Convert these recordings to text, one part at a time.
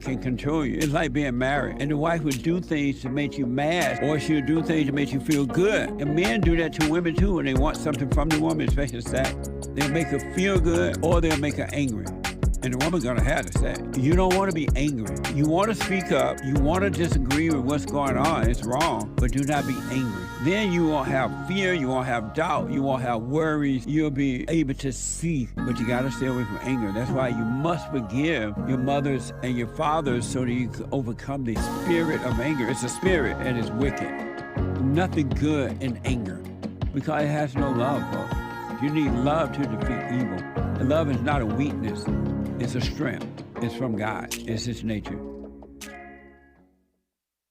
can control you. It's like being married. And the wife would do things to make you mad, or she'll do things to make you feel good. And men do that to women too when they want something from the woman, especially sex. They'll make her feel good, or they'll make her angry. And the woman's gonna have to say, you don't wanna be angry. You wanna speak up, you wanna disagree with what's going on, it's wrong, but do not be angry. Then you won't have fear, you won't have doubt, you won't have worries, you'll be able to see, but you gotta stay away from anger. That's why you must forgive your mothers and your fathers so that you can overcome the spirit of anger. It's a spirit and it's wicked. Nothing good in anger, because it has no love, folks. You need love to defeat evil. And love is not a weakness. It's a strength. It's from God. It's His nature.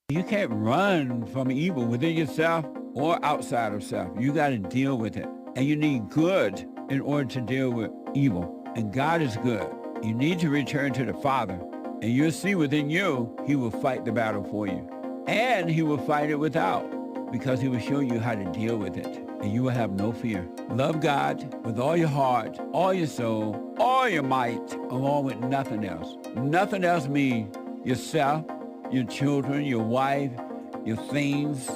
You can't run from evil within yourself or outside of self. You got to deal with it. And you need good in order to deal with evil. And God is good. You need to return to the Father. And you'll see within you, He will fight the battle for you. And He will fight it without, because He will show you how to deal with it. And you will have no fear. Love God with all your heart, all your soul, all your might, along with nothing else. Nothing else means yourself, your children, your wife, your things,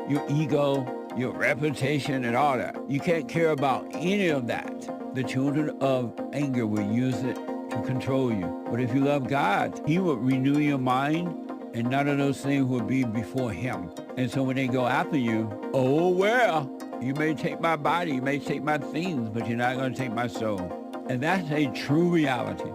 your ego, your reputation, and all that. You can't care about any of that. The children of anger will use it to control you. But if you love God, He will renew your mind, and none of those things will be before Him. And so when they go after you, oh well, you may take my body, you may take my things, but you're not going to take my soul. And that's a true reality.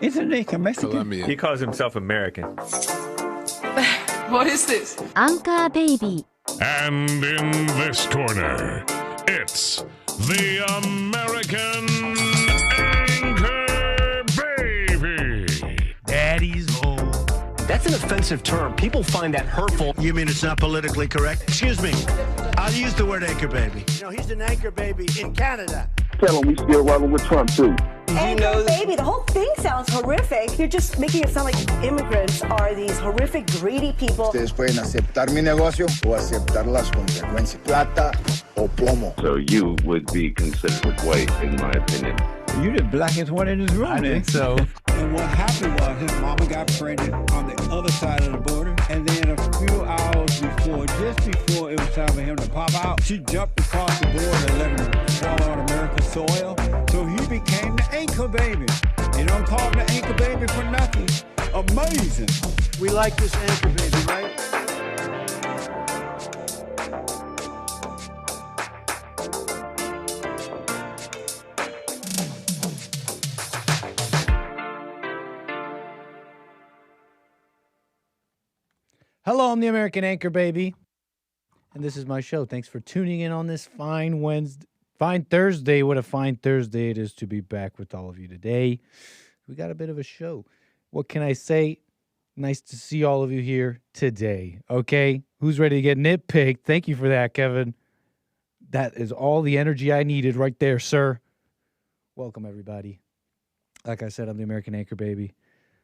Isn't he Mexican? Colombian. He calls himself American. What is this? Anchor Baby. And in this corner, it's the American Anchor Baby. Daddy's home. That's an offensive term. People find that hurtful. You mean it's not politically correct? Excuse me. I'll use the word anchor baby. You know, he's an anchor baby in Canada. Tell him we still rolling with Trump, too. Anchor baby, the whole thing sounds horrific. You're just making it sound like immigrants are these horrific, greedy people. Ustedes pueden aceptar mi negocio o aceptar las consecuencias. Plata o plomo. So you would be considered white, in my opinion. You the blackest one in this room. I think so. And what happened was his mama got pregnant on the other side of the border. And then a few hours before, just before it was time for him to pop out, she jumped across the border and let him fall on American soil. So he became the anchor baby. They don't call him the anchor baby for nothing. Amazing. We like this anchor baby, right? Hello, I'm the American Anchor Baby, and this is my show. Thanks for tuning in on this fine Thursday. What a fine Thursday it is to be back with all of you today. We got a bit of a show. What can I say? Nice to see all of you here today, okay? Who's ready to get nitpicked? Thank you for that, Kevin. That is all the energy I needed right there, sir. Welcome, everybody. Like I said, I'm the American Anchor Baby.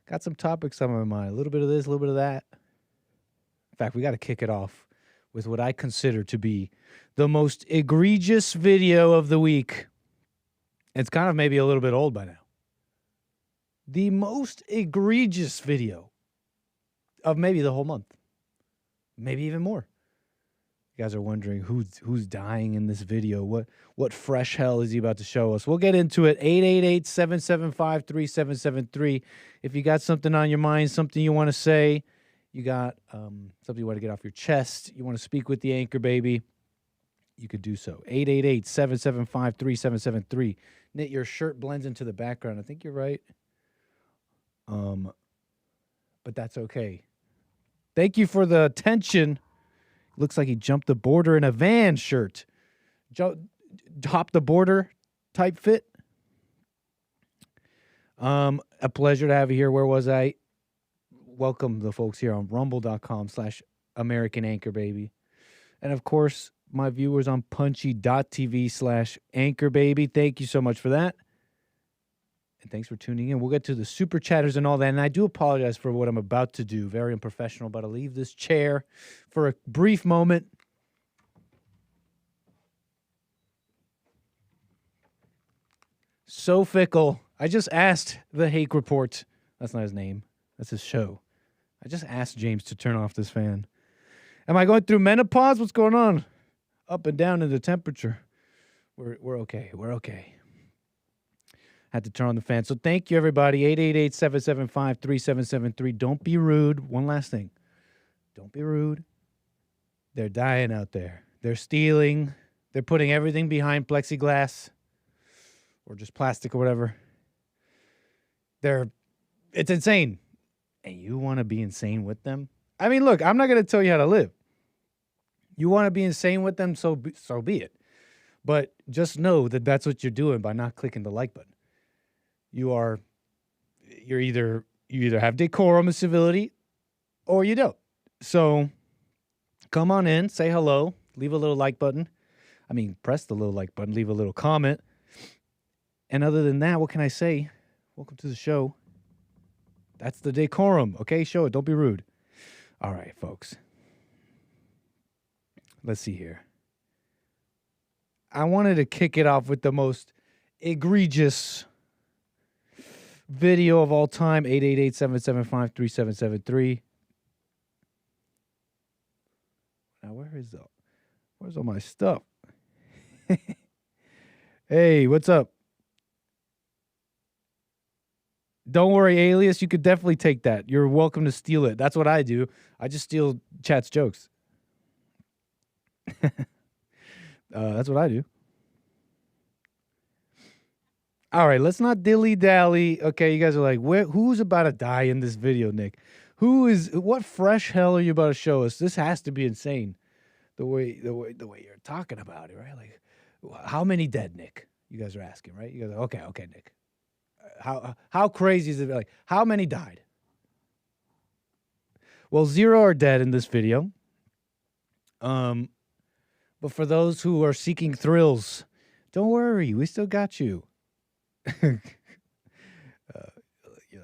Got some topics on my mind. A little bit of this, a little bit of that. In fact, we got to kick it off with what I consider to be the most egregious video of the week. It's kind of maybe a little bit old by now. The most egregious video of maybe the whole month. Maybe even more. You guys are wondering who's dying in this video. What fresh hell is he about to show us? We'll get into it. 888-775-3773. If you got something on your mind, something you want to say, you got something you want to get off your chest, you want to speak with the Anchor Baby, you could do so. 888-775-3773. Knit, your shirt blends into the background. I think you're right. But that's okay. Thank you for the attention. Looks like he jumped the border in a van shirt. Hop the border type fit. A pleasure to have you here. Where was I? Welcome the folks here on rumble.com/American Anchor Baby. And of course, my viewers on punchy.tv/anchorbaby. Thank you so much for that. And thanks for tuning in. We'll get to the super chatters and all that. And I do apologize for what I'm about to do. Very unprofessional, but I'll leave this chair for a brief moment. So fickle. I just asked the Hake Report. That's not his name. That's his show. I just asked James to turn off this fan. Am I going through menopause? What's going on? Up and down in the temperature. We're okay. We're okay. Had to turn on the fan. So thank you, everybody. 888-775-3773. Don't be rude. One last thing. Don't be rude. They're dying out there. They're stealing. They're putting everything behind plexiglass or just plastic or whatever. It's insane. And you want to be insane with them? I mean, look, I'm not going to tell you how to live. You want to be insane with them, so be it. But just know that that's what you're doing by not clicking the like button. You either have decorum and civility or you don't. So come on in, say hello, leave a little like button. I mean, press the little like button, leave a little comment. And other than that, what can I say? Welcome to the show. That's the decorum, okay? Show it. Don't be rude. All right, folks. Let's see here. I wanted to kick it off with the most egregious video of all time. 888-775-3773. Now, where's all my stuff? Hey, what's up? Don't worry, Alias. You could definitely take that. You're welcome to steal it. That's what I do. I just steal chat's jokes. That's what I do. All right, let's not dilly-dally. Okay, you guys are like, who's about to die in this video, Nick? What fresh hell are you about to show us? This has to be insane. The way you're talking about it, right? Like, how many dead, Nick? You guys are asking, right? You guys are, okay, Nick. How crazy is it? Like, how many died? Well, 0 are dead in this video. But for those who are seeking thrills, don't worry, we still got you.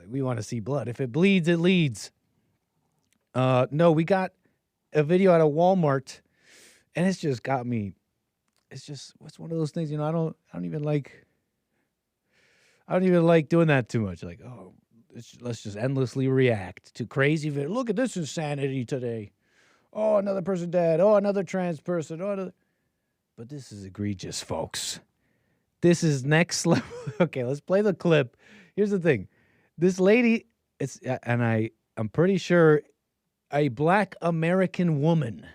We want to see blood. If it bleeds, it leads. No, we got a video out of Walmart, and it's just got me. It's one of those things, I don't even like doing that too much. Like, let's just endlessly react to crazy video. Look at this insanity today. Oh, another person dead. Oh, another trans person. But this is egregious, folks. This is next level. Okay, let's play the clip. Here's the thing. This lady, I'm pretty sure a Black American woman,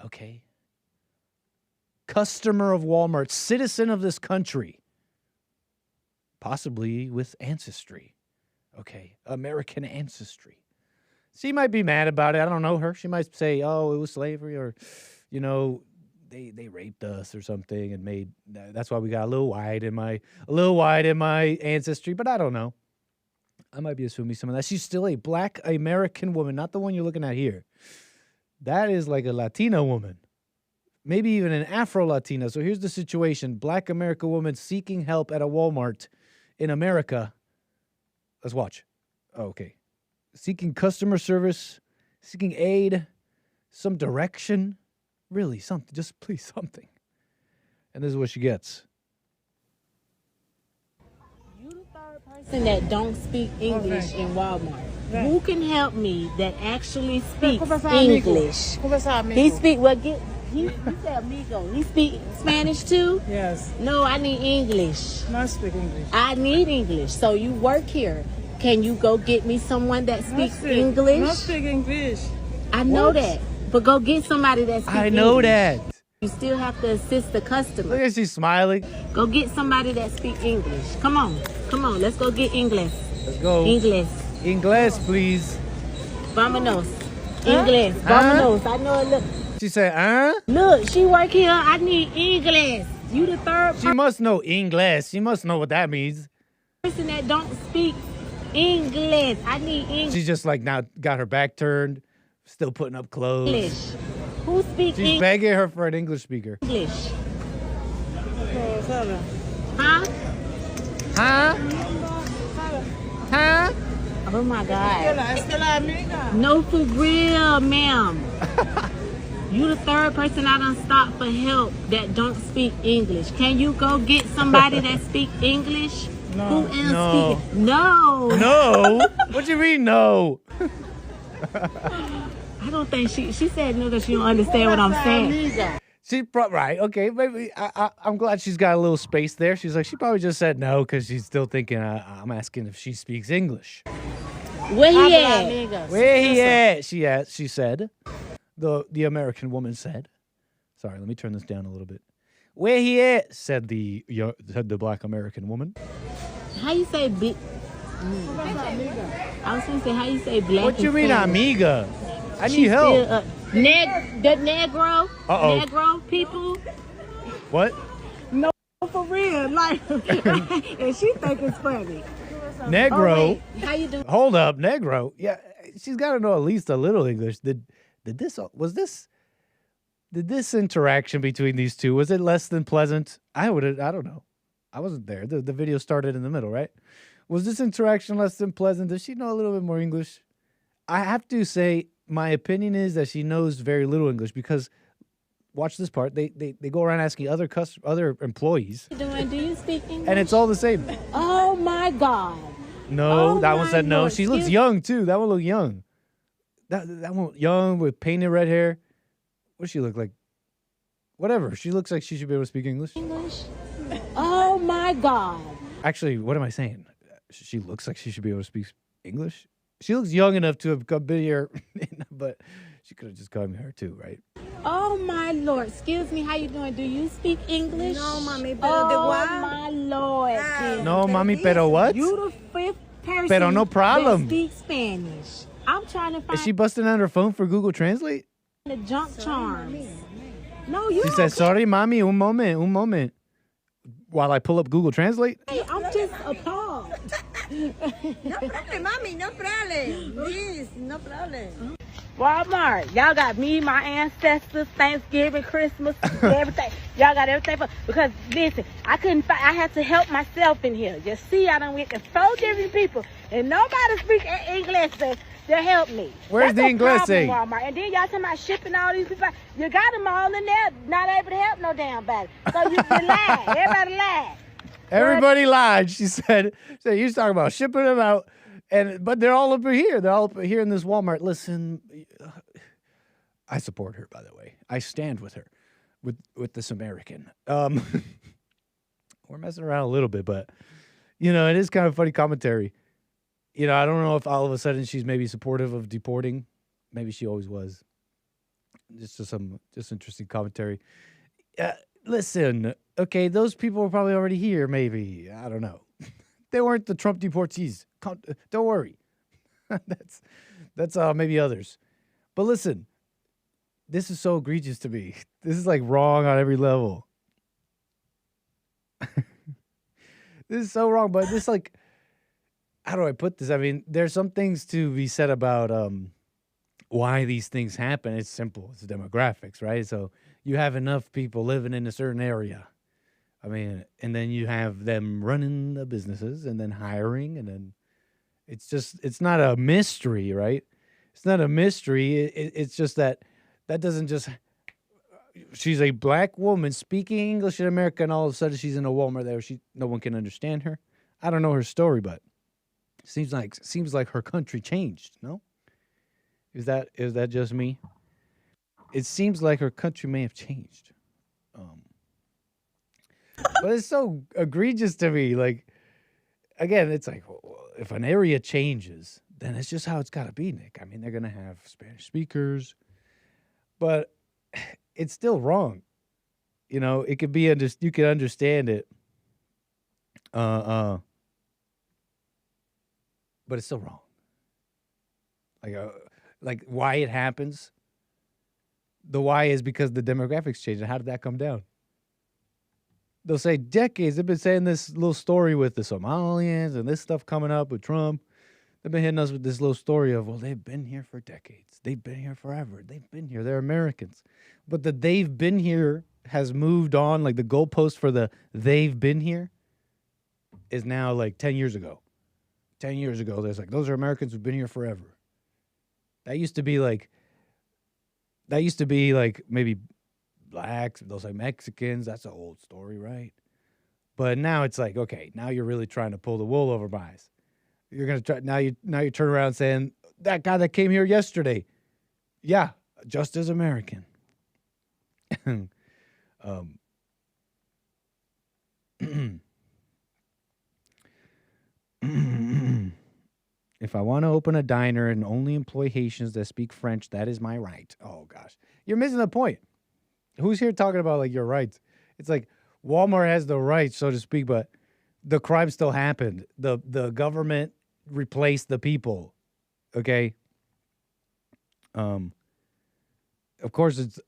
okay? Customer of Walmart, citizen of this country, possibly with ancestry, okay? American ancestry. She might be mad about it. I don't know her. She might say, oh, it was slavery, or, they raped us or something and made, that's why we got a little white in my ancestry, but I don't know. I might be assuming some of that. She's still a Black American woman, not the one you're looking at here. That is like a Latina woman, maybe even an Afro-Latina. So here's the situation. Black American woman seeking help at a Walmart in America. Let's watch. Oh, okay. Seeking customer service, seeking aid, some direction. Really, something. Just please, something. And this is what she gets. You the third person that don't speak English in Walmart. Who can help me that actually speaks English? He speak he said amigo. He speak Spanish too? Yes. No, I need English. Not speak English. I need English. So you work here. Can you go get me someone that speaks English? Not speak English. I know that. But go get somebody that speaks English. I know that. You still have to assist the customer. Look at she's smiling. Go get somebody that speaks English. Come on. Let's go get English. Let's go. English. English, please. Vámonos. English. Vámonos. I know it. Look. She said, Look, she work here. I need English. You the third She must know English. She must know what that means. Person that don't speak English. I need English. She's just like now got her back turned, still putting up clothes. Who speaks She's begging her for an English speaker. English? Huh? Huh? Huh? Oh my God. No, for real, ma'am. You the third person I done stopped for help that don't speak English. Can you go get somebody that speak English? No. Who else speak? No. No? What do you mean no? I don't think she said no because she don't understand what I'm saying. Right, okay, maybe I'm glad she's got a little space there. She's like, she probably just said no because she's still thinking I'm asking if she speaks English. Where he at? Where he at? She said. The American woman said. Sorry, let me turn this down a little bit. Where he at? Said the black American woman. How you say big? I was gonna say how you say black. What you mean, Spanish? amiga? I need help. The Negro. Uh-oh. Negro people. What? No, for real. Like, and she think it's funny. Negro. Oh, wait. How you doing? Hold up, Negro. Yeah, she's got to know at least a little English. Did this interaction between these two, was it less than pleasant? I don't know. I wasn't there. The video started in the middle, right? Was this interaction less than pleasant? Does she know a little bit more English? I have to say, my opinion is that she knows very little English because, watch this part, they go around asking other employees. Do you speak English? And it's all the same. Oh my God. No, that one said no. Lord. She looks young too. That one looked young. That one young with painted red hair. What does she look like? Whatever. She looks like she should be able to speak English. English? Oh my God. Actually, what am I saying? She looks like she should be able to speak English. She looks young enough to have been here, but she could have just called me her too, right? Oh my Lord. Excuse me, how you doing? Do you speak English? No, mami, pero de what? Oh my Lord. No, mami, pero what? You the fifth person Pero no problem. that speaks Spanish. I'm trying to find Is she busting out her phone for Google Translate? the junk charms. No, you She said, sorry, mommy, un moment. While I pull up Google Translate? Hey, I'm just appalled. No problem, mommy, no problem. Please, no problem. Walmart, y'all got me, my ancestors, Thanksgiving, Christmas, everything. Y'all got everything because listen, I had to help myself in here. You see, I done went to 4 different people and nobody speak English to help me. Where's the English? Walmart. And then y'all talking about shipping all these people. You got them all in there, not able to help no damn body. So you lie. Everybody lied. Everybody lied. She said you was talking about shipping them out, but they're all up here. They're all up here in this Walmart. Listen, I support her, by the way. I stand with her, with this American. We're messing around a little bit, but it is kind of funny commentary. I don't know if all of a sudden she's maybe supportive of deporting. Maybe she always was. Just interesting commentary. Listen, okay, those people were probably already here, maybe. I don't know. They weren't the Trump deportees. Don't worry. That's maybe others. But listen, this is so egregious to me. This is like wrong on every level. This is so wrong, but this like, how do I put this? I mean, there's some things to be said about why these things happen. It's simple. It's demographics, right? So you have enough people living in a certain area. I mean, and then you have them running the businesses and then hiring, and then it's not a mystery, right? It's not a mystery. It's just that doesn't just, she's a black woman speaking English in America, and all of a sudden she's in a Walmart there. No one can understand her. I don't know her story, but seems like her country changed. No, is that just me? It seems like her country may have changed. But it's so egregious to me. Like, again, it's like, well, if an area changes, then it's just how it's got to be, Nick. I mean, they're going to have Spanish speakers, but it's still wrong. It could be, you could understand it. But it's still wrong. Like why it happens. The why is because the demographics changed. And how did that come down? They'll say decades. They've been saying this little story with the Somalians and this stuff coming up with Trump. They've been hitting us with this little story of, well, they've been here for decades. They've been here forever. They've been here. They're Americans. But the they've been here has moved on. Like the goalpost for the they've been here is now like 10 years ago. 10 years ago, there's like, those are Americans who've been here forever. That used to be like maybe blacks, those like Mexicans. That's an old story, right? But now it's like, okay, now you're really trying to pull the wool over my eyes. You're gonna try now. You turn around saying that guy that came here yesterday, yeah, just as American. If I want to open a diner and only employ Haitians that speak French, that is my right. Oh gosh, you're missing the point. Who's here talking about like your rights? It's like Walmart has the rights, so to speak, but the crime still happened. The government replaced the people. Okay. Of course, it's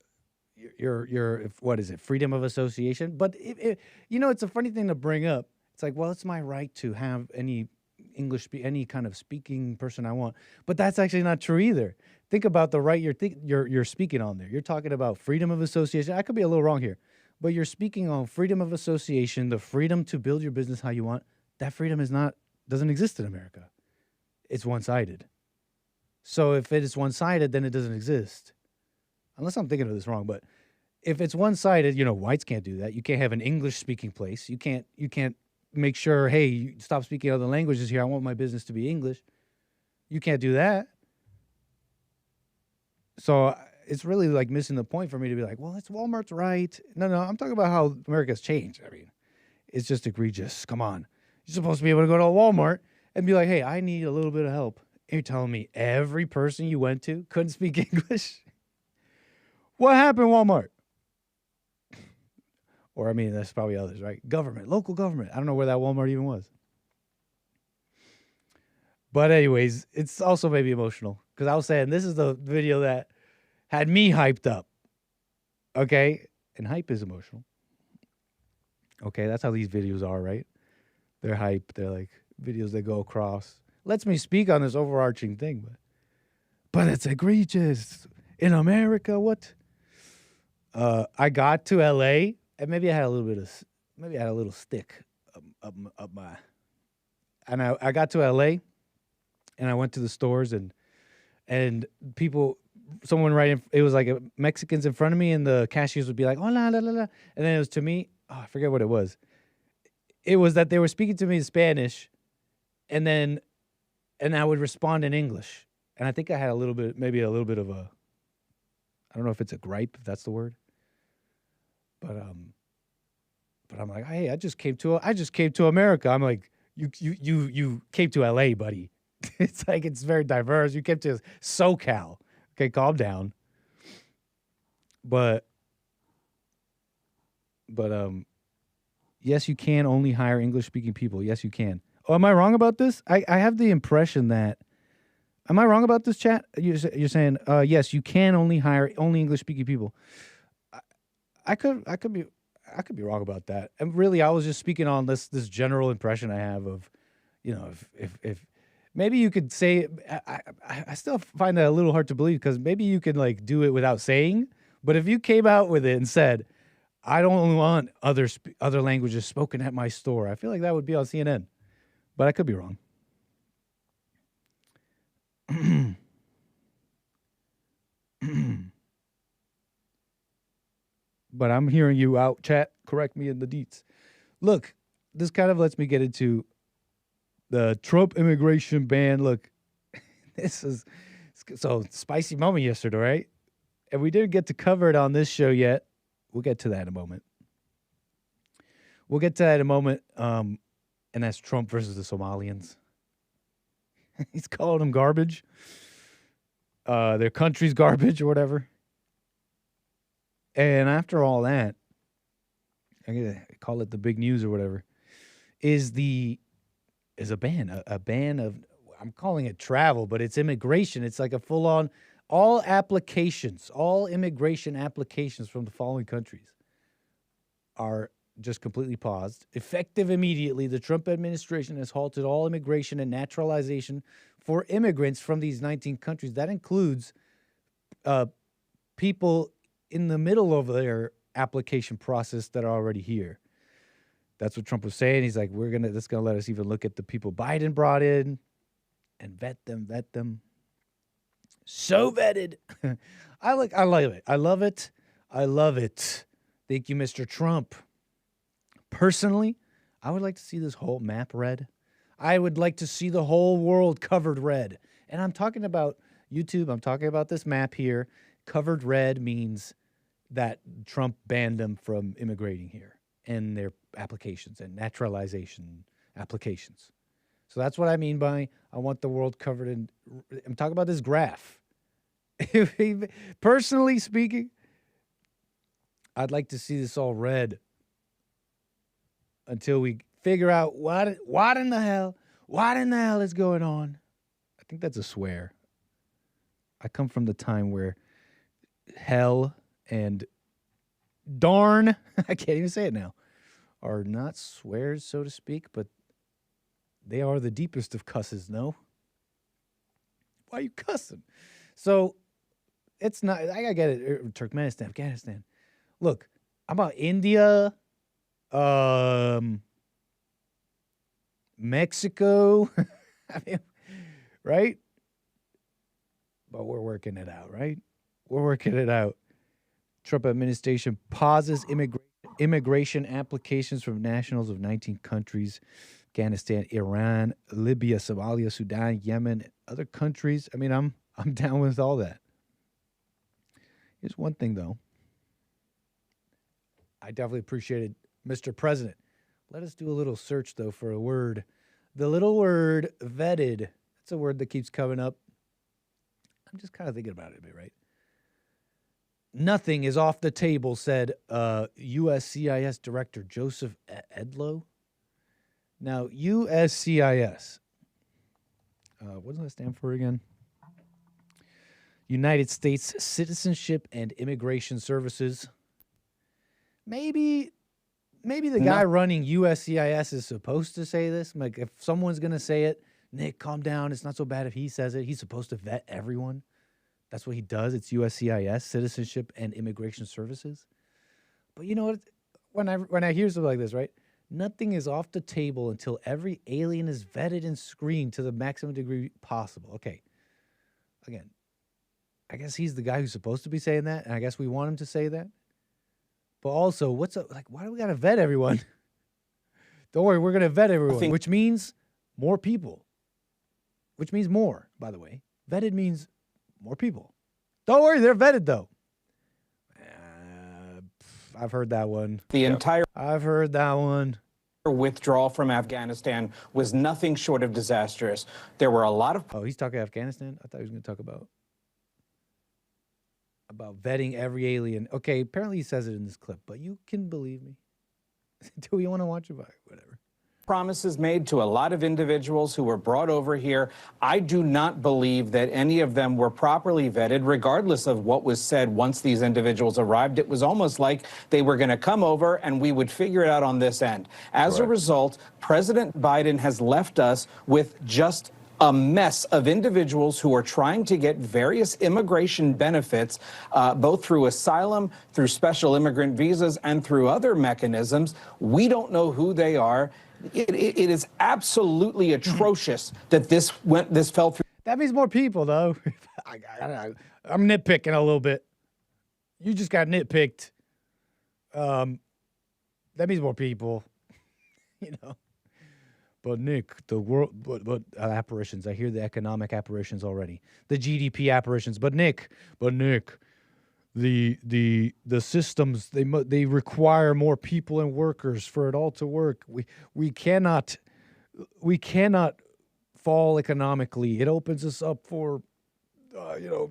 what is it? Freedom of association. But it's a funny thing to bring up. It's like, well, it's my right to have any any kind of speaking person I want. But that's actually not true either. Think about the right you're speaking on there. You're talking about freedom of association. I could be a little wrong here, but you're speaking on freedom of association, the freedom to build your business how you want. That freedom doesn't exist in America. It's one-sided. So if it is one-sided, then it doesn't exist. Unless I'm thinking of this wrong, but if it's one-sided, whites can't do that. You can't have an English-speaking place. You can't make sure, hey, you stop speaking other languages here. I want my business to be English. You can't do that. So it's really like missing the point for me to be like, well, it's Walmart's right. No, I'm talking about how America's changed. I mean, it's just egregious. Come on. You're supposed to be able to go to a Walmart and be like, hey, I need a little bit of help. And you're telling me every person you went to couldn't speak English? What happened, Walmart? Or, I mean, there's probably others, right? Government, local government. I don't know where that Walmart even was. But anyways, it's also maybe emotional. Because I was saying, this is the video that had me hyped up. Okay? And hype is emotional. Okay, that's how these videos are, right? They're hype. They're like videos that go across. Lets me speak on this overarching thing. But it's egregious. In America, what? I got to L.A., and maybe I had a little stick up my. And I got to LA, and I went to the stores, and people, someone it was like Mexicans in front of me, and the cashiers would be like, hola, la, la, la. And then it was to me, I forget what it was. It was that they were speaking to me in Spanish, and I would respond in English. And I think I had maybe a little bit of a, I don't know if it's a gripe, if that's the word. But I'm like, hey, I just came to America. I'm like, you came to LA, buddy. It's like, it's very diverse. You came to SoCal. Okay, calm down. But yes, you can only hire English-speaking people. Yes, you can. Oh, am I wrong about this? I have the impression that, am I wrong about this, chat? You're saying, yes, you can only hire English-speaking people. I could be wrong about that. And really, I was just speaking on this general impression I have of, if maybe you could say, I still find that a little hard to believe, because maybe you could like do it without saying. But if you came out with it and said, I don't want other languages spoken at my store, I feel like that would be on CNN. But I could be wrong. But I'm hearing you out, chat. Correct me in the deets. Look, this kind of lets me get into the Trump immigration ban. Look, this is so spicy moment yesterday, right? And we didn't get to cover it on this show yet. We'll get to that in a moment. And that's Trump versus the Somalians. He's calling them garbage. Their country's garbage or whatever. And after all that, I'm gonna call it the big news or whatever, is a ban. A ban of, I'm calling it travel, but it's immigration. It's like a full-on, all immigration applications from the following countries are just completely paused. Effective immediately, the Trump administration has halted all immigration and naturalization for immigrants from these 19 countries. That includes people in the middle of their application process that are already here. That's what Trump was saying. He's like, that's gonna let us even look at the people Biden brought in and vet them. So vetted. I love it. I love it. Thank you, Mr. Trump. Personally, I would like to see this whole map red. I would like to see the whole world covered red. And I'm talking about YouTube. I'm talking about this map here. Covered red means that Trump banned them from immigrating here and their applications and naturalization applications. So that's what I mean by I want the world covered in. I'm talking about this graph. Personally speaking, I'd like to see this all red until we figure out what in the hell is going on. I think that's a swear. I come from the time where hell and darn, I can't even say it now, are not swears, so to speak, but they are the deepest of cusses, no? Why are you cussing? So it's not, I get it, Turkmenistan, Afghanistan. Look, how about India, Mexico, I mean, right? But we're working it out, right? We're working it out. Trump administration pauses immigration applications from nationals of 19 countries. Afghanistan, Iran, Libya, Somalia, Sudan, Yemen, other countries. I mean, I'm down with all that. Here's one thing, though. I definitely appreciated Mr. President. Let us do a little search, though, for a word. The little word vetted. That's a word that keeps coming up. I'm just kind of thinking about it a bit, right? Nothing is off the table, said USCIS Director Joseph Edlow. Now, USCIS, what does that stand for again? United States Citizenship and Immigration Services. Maybe the guy running USCIS is supposed to say this. Like, if someone's going to say it, Nick, calm down. It's not so bad if he says it. He's supposed to vet everyone. That's what he does. It's USCIS, Citizenship and Immigration Services. But you know what? When I hear something like this, right? Nothing is off the table until every alien is vetted and screened to the maximum degree possible. Okay. Again, I guess he's the guy who's supposed to be saying that, and I guess we want him to say that. But also, what's up? Like, why do we got to vet everyone? Don't worry, we're going to vet everyone, which means more people. Which means more, by the way. Vetted means more people. Don't worry, they're vetted, though. I've heard that one. I've heard that one. Withdrawal from Afghanistan was nothing short of disastrous. There were a lot of... Oh, he's talking Afghanistan? I thought he was going to talk about vetting every alien. Okay, apparently he says it in this clip, but you can believe me. Do you want to watch it? Whatever. Promises made to a lot of individuals who were brought over here. I do not believe that any of them were properly vetted, regardless of what was said once these individuals arrived. It was almost like they were going to come over and we would figure it out on this end. As a result, President Biden has left us with just a mess of individuals who are trying to get various immigration benefits, both through asylum, through special immigrant visas, and through other mechanisms. We don't know who they are. It is absolutely atrocious that this fell through. That means more people, though. I'm nitpicking a little bit. You just got nitpicked. That means more people. You know. But Nick, the world, but apparitions. I hear the economic apparitions already. The GDP apparitions. But Nick, the systems, they require more people and workers for it all to work. We cannot fall economically. It opens us up for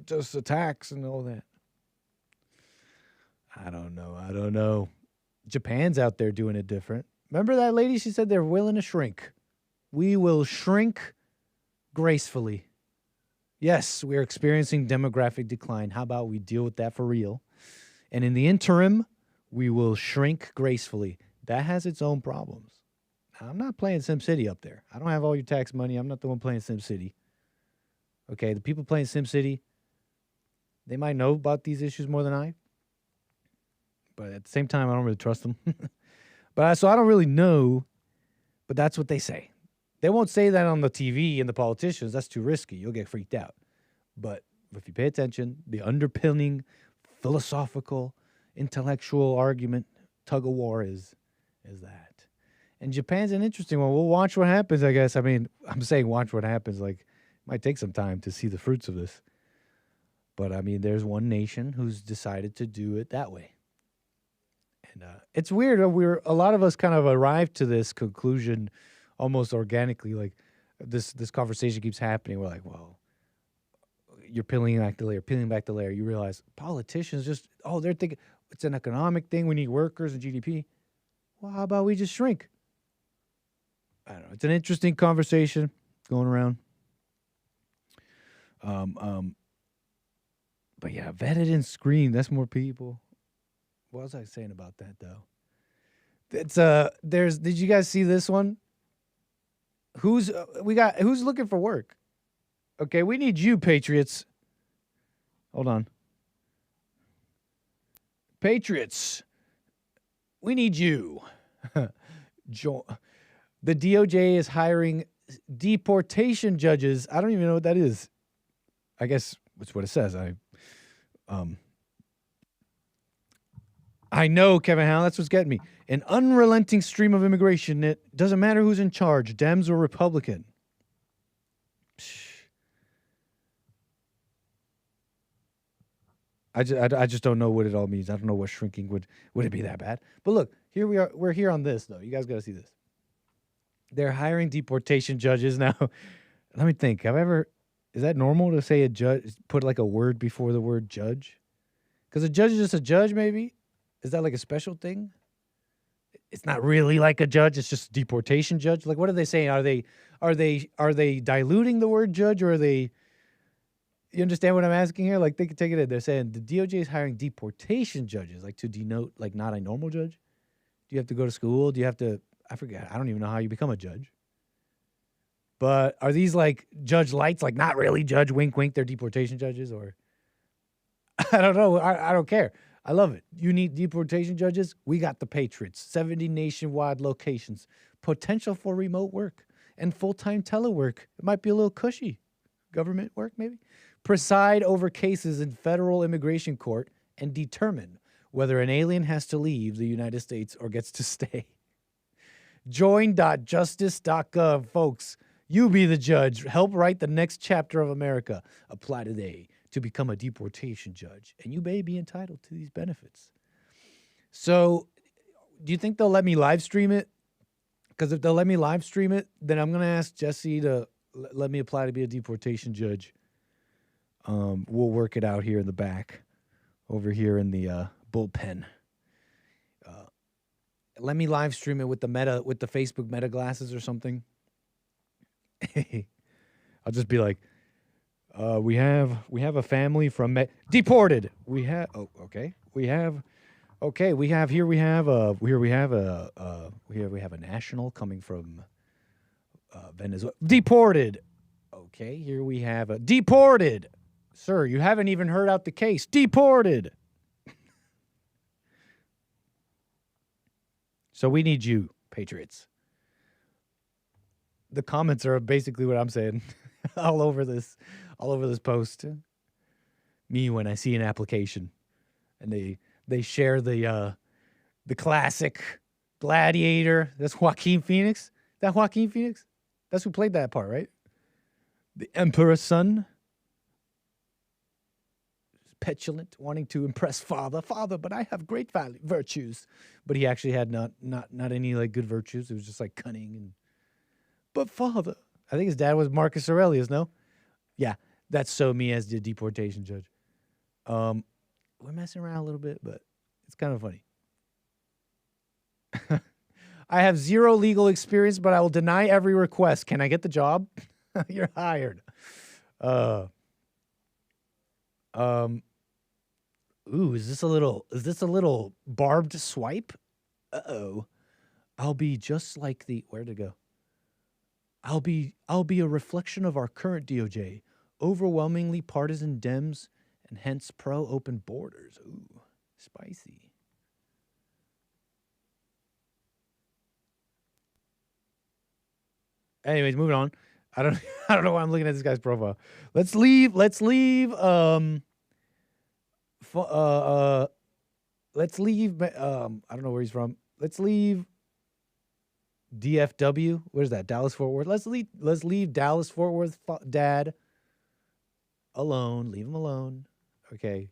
just attacks and all that. I don't know. Japan's out there doing it different. Remember that lady? She said they're willing to shrink. We will shrink gracefully. Yes, we're experiencing demographic decline. How about we deal with that for real? And in the interim, we will shrink gracefully. That has its own problems. I'm not playing SimCity up there. I don't have all your tax money. I'm not the one playing SimCity. Okay, the people playing SimCity, they might know about these issues more than I. But at the same time, I don't really trust them. So I don't really know, but that's what they say. They won't say that on the TV and the politicians. That's too risky. You'll get freaked out. But if you pay attention, the underpinning philosophical, intellectual argument, tug of war is that. And Japan's an interesting one. We'll watch what happens, I guess. I mean, I'm saying watch what happens. Like, it might take some time to see the fruits of this. But, I mean, there's one nation who's decided to do it that way. And it's weird. A lot of us kind of arrived to this conclusion almost organically. Like, this conversation keeps happening. We're like, well, you're peeling back the layer. You realize politicians just, they're thinking it's an economic thing. We need workers and GDP. Well, how about we just shrink? I don't know. It's an interesting conversation going around. But yeah, vetted and screened. That's more people. What was I saying about that though? It's did you guys see this one? Who's looking for work? Okay, we need you, Patriots. Hold on. Patriots, we need you. The DOJ is hiring deportation judges. I don't even know what that is. I guess that's what it says. I know, Kevin Howell, that's what's getting me. An unrelenting stream of immigration. It doesn't matter who's in charge, Dems or Republican. I just don't know what it all means. I don't know what shrinking would it be that bad. But look, here we are. We're here on this, though. You guys got to see this. They're hiring deportation judges now. Let me think. Is that normal to say a judge, put like a word before the word judge? Because a judge is just a judge, maybe? Is that like a special thing? It's not really like a judge. It's just a deportation judge. Like, what are they saying? Are they diluting the word judge, or are they? You understand what I'm asking here? Like, they can take it in. They're saying the DOJ is hiring deportation judges, like to denote, like, not a normal judge. Do you have to go to school? Do you have to? I forget. I don't even know how you become a judge. But are these like judge lights? Like, not really judge. Wink, wink. They're deportation judges, or I don't know. I don't care. I love it. You need deportation judges? We got the Patriots. 70 nationwide locations. Potential for remote work and full-time telework. It might be a little cushy. Government work, maybe? Preside over cases in federal immigration court and determine whether an alien has to leave the United States or gets to stay. Join.justice.gov, folks. You be the judge. Help write the next chapter of America. Apply today to become a deportation judge, and you may be entitled to these benefits. So, do you think they'll let me live stream it? Because if they'll let me live stream it, then I'm going to ask Jesse to let me apply to be a deportation judge. We'll work it out here in the back, over here in the bullpen. Let me live stream it with the Facebook Meta glasses or something. I'll just be like, we have a family from deported. We have a national coming from Venezuela. Deported. Okay, here we have a deported. Sir, you haven't even heard out the case. Deported. So we need you, Patriots. The comments are basically what I'm saying all over this post. Me when I see an application, and they share the classic Gladiator. That's Joaquin Phoenix. That Joaquin Phoenix? That's who played that part, right? The Emperor's son. Petulant, wanting to impress father, but I have great virtues. But he actually had not any like good virtues. It was just like cunning but father. I think his dad was Marcus Aurelius, no? Yeah, that's so me as the deportation judge. We're messing around a little bit, but it's kind of funny. I have zero legal experience, but I will deny every request. Can I get the job? You're hired. Ooh, is this a little barbed swipe? Uh-oh. I'll be just like where'd it go? I'll be a reflection of our current DOJ, overwhelmingly partisan Dems and hence pro-open borders. Ooh, spicy. Anyways, moving on. I don't know why I'm looking at this guy's profile. Let's leave let's leave I don't know where he's from. Let's leave DFW. What is that? Dallas Fort Worth. Let's leave Dallas Fort Worth dad alone. Leave him alone. Okay.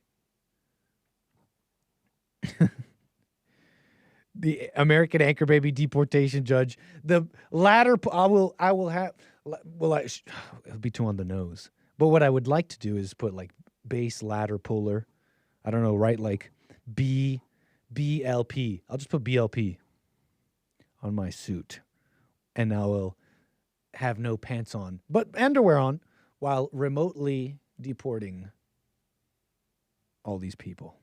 The American anchor baby deportation judge. The latter I will have it'll be too on the nose. But what I would like to do is put like base ladder puller. I don't know, right? Like BLP. I'll just put BLP on my suit. And I will have no pants on, but underwear on while remotely deporting all these people.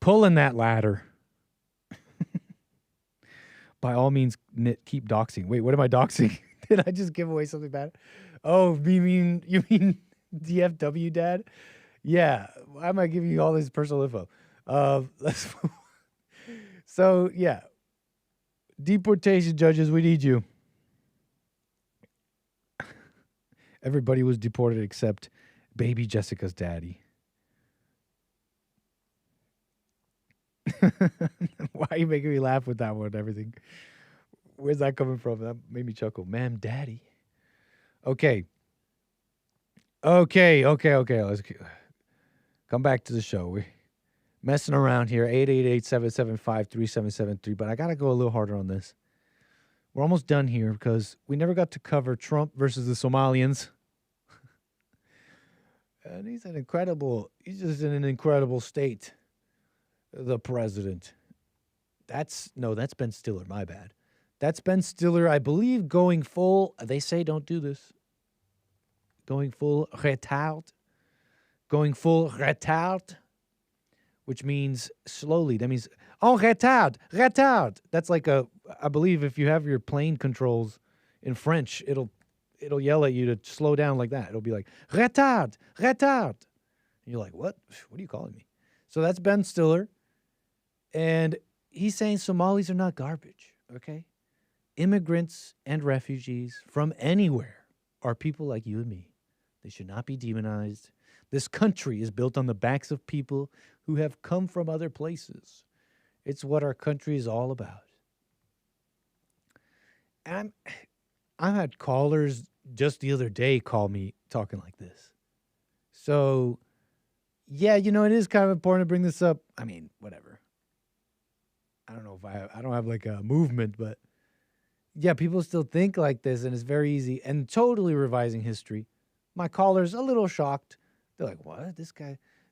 Pulling that ladder. By all means, keep doxing. Wait, what am I doxing? Did I just give away something bad? Oh, you mean DFW dad? Yeah, why am I giving you all this personal info? So, yeah. Deportation judges, we need you. Everybody was deported except baby Jessica's daddy. Why are you making me laugh with that one and everything? Where's that coming from? That made me chuckle. Ma'am, daddy. Okay. Let's come back to the show. We're messing around here. 888-775-3773. But I got to go a little harder on this. We're almost done here because we never got to cover Trump versus the Somalians. And he's just in an incredible state. The president. That's Ben Stiller. My bad. That's Ben Stiller, I believe, going full. They say don't do this. Going full retard. Going full retard, which means slowly. That means, oh, retard. That's like I believe if you have your plane controls in French, it'll yell at you to slow down like that. It'll be like, retard. And you're like, what? What are you calling me? So that's Ben Stiller. And he's saying Somalis are not garbage, okay? Immigrants and refugees from anywhere are people like you and me. They should not be demonized. This country is built on the backs of people who have come from other places. It's what our country is all about. And I've had callers just the other day call me talking like this. So, yeah, it is kind of important to bring this up. I mean, whatever. I don't know if I don't have like a movement, but yeah, people still think like this, and it's very easy and totally revising history. My caller's a little shocked. They're like, what? This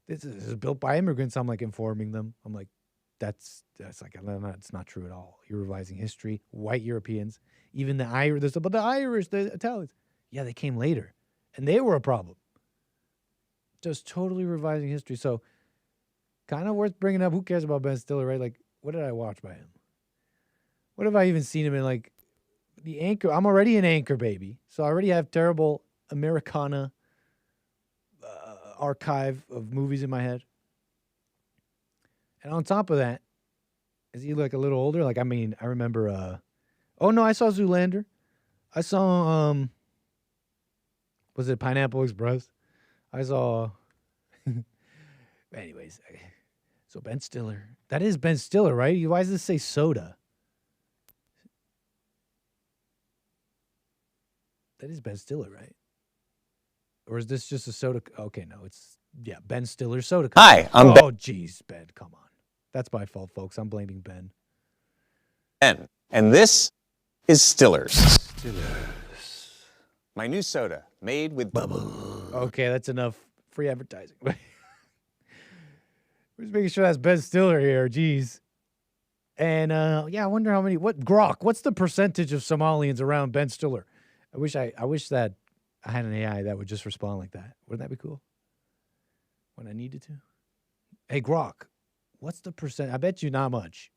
is built by immigrants. I'm like informing them. I'm like, that's like, no, it's not true at all. You're revising history. White Europeans, even the Irish, but the Irish, the Italians, yeah, they came later and they were a problem. Just totally revising history. So kind of worth bringing up. Who cares about Ben Stiller, right? Like, what did I watch by him? What have I even seen him in? Like the anchor. I'm already an anchor baby. So I already have terrible Americana archive of movies in my head. And on top of that, is he like a little older? Like, I mean, I remember, I saw Zoolander. I saw, was it Pineapple Express? I saw, anyways, so Ben Stiller. That is Ben Stiller, right? Why does this say soda? That is Ben Stiller, right? Or is this just a soda? Okay, no, it's, Ben Stiller soda company. Hi, I'm Ben. Oh, geez, Ben, come on. That's my fault, folks. I'm blaming Ben. And this is Stiller's. Stiller's. My new soda, made with bubble. Okay, that's enough free advertising. We're just making sure that's Ben Stiller here. Jeez. And, I wonder what's the percentage of Somalians around Ben Stiller? I wish that I had an AI that would just respond like that. Wouldn't that be cool? When I needed to. Hey, Grok, what's the percent? I bet you not much.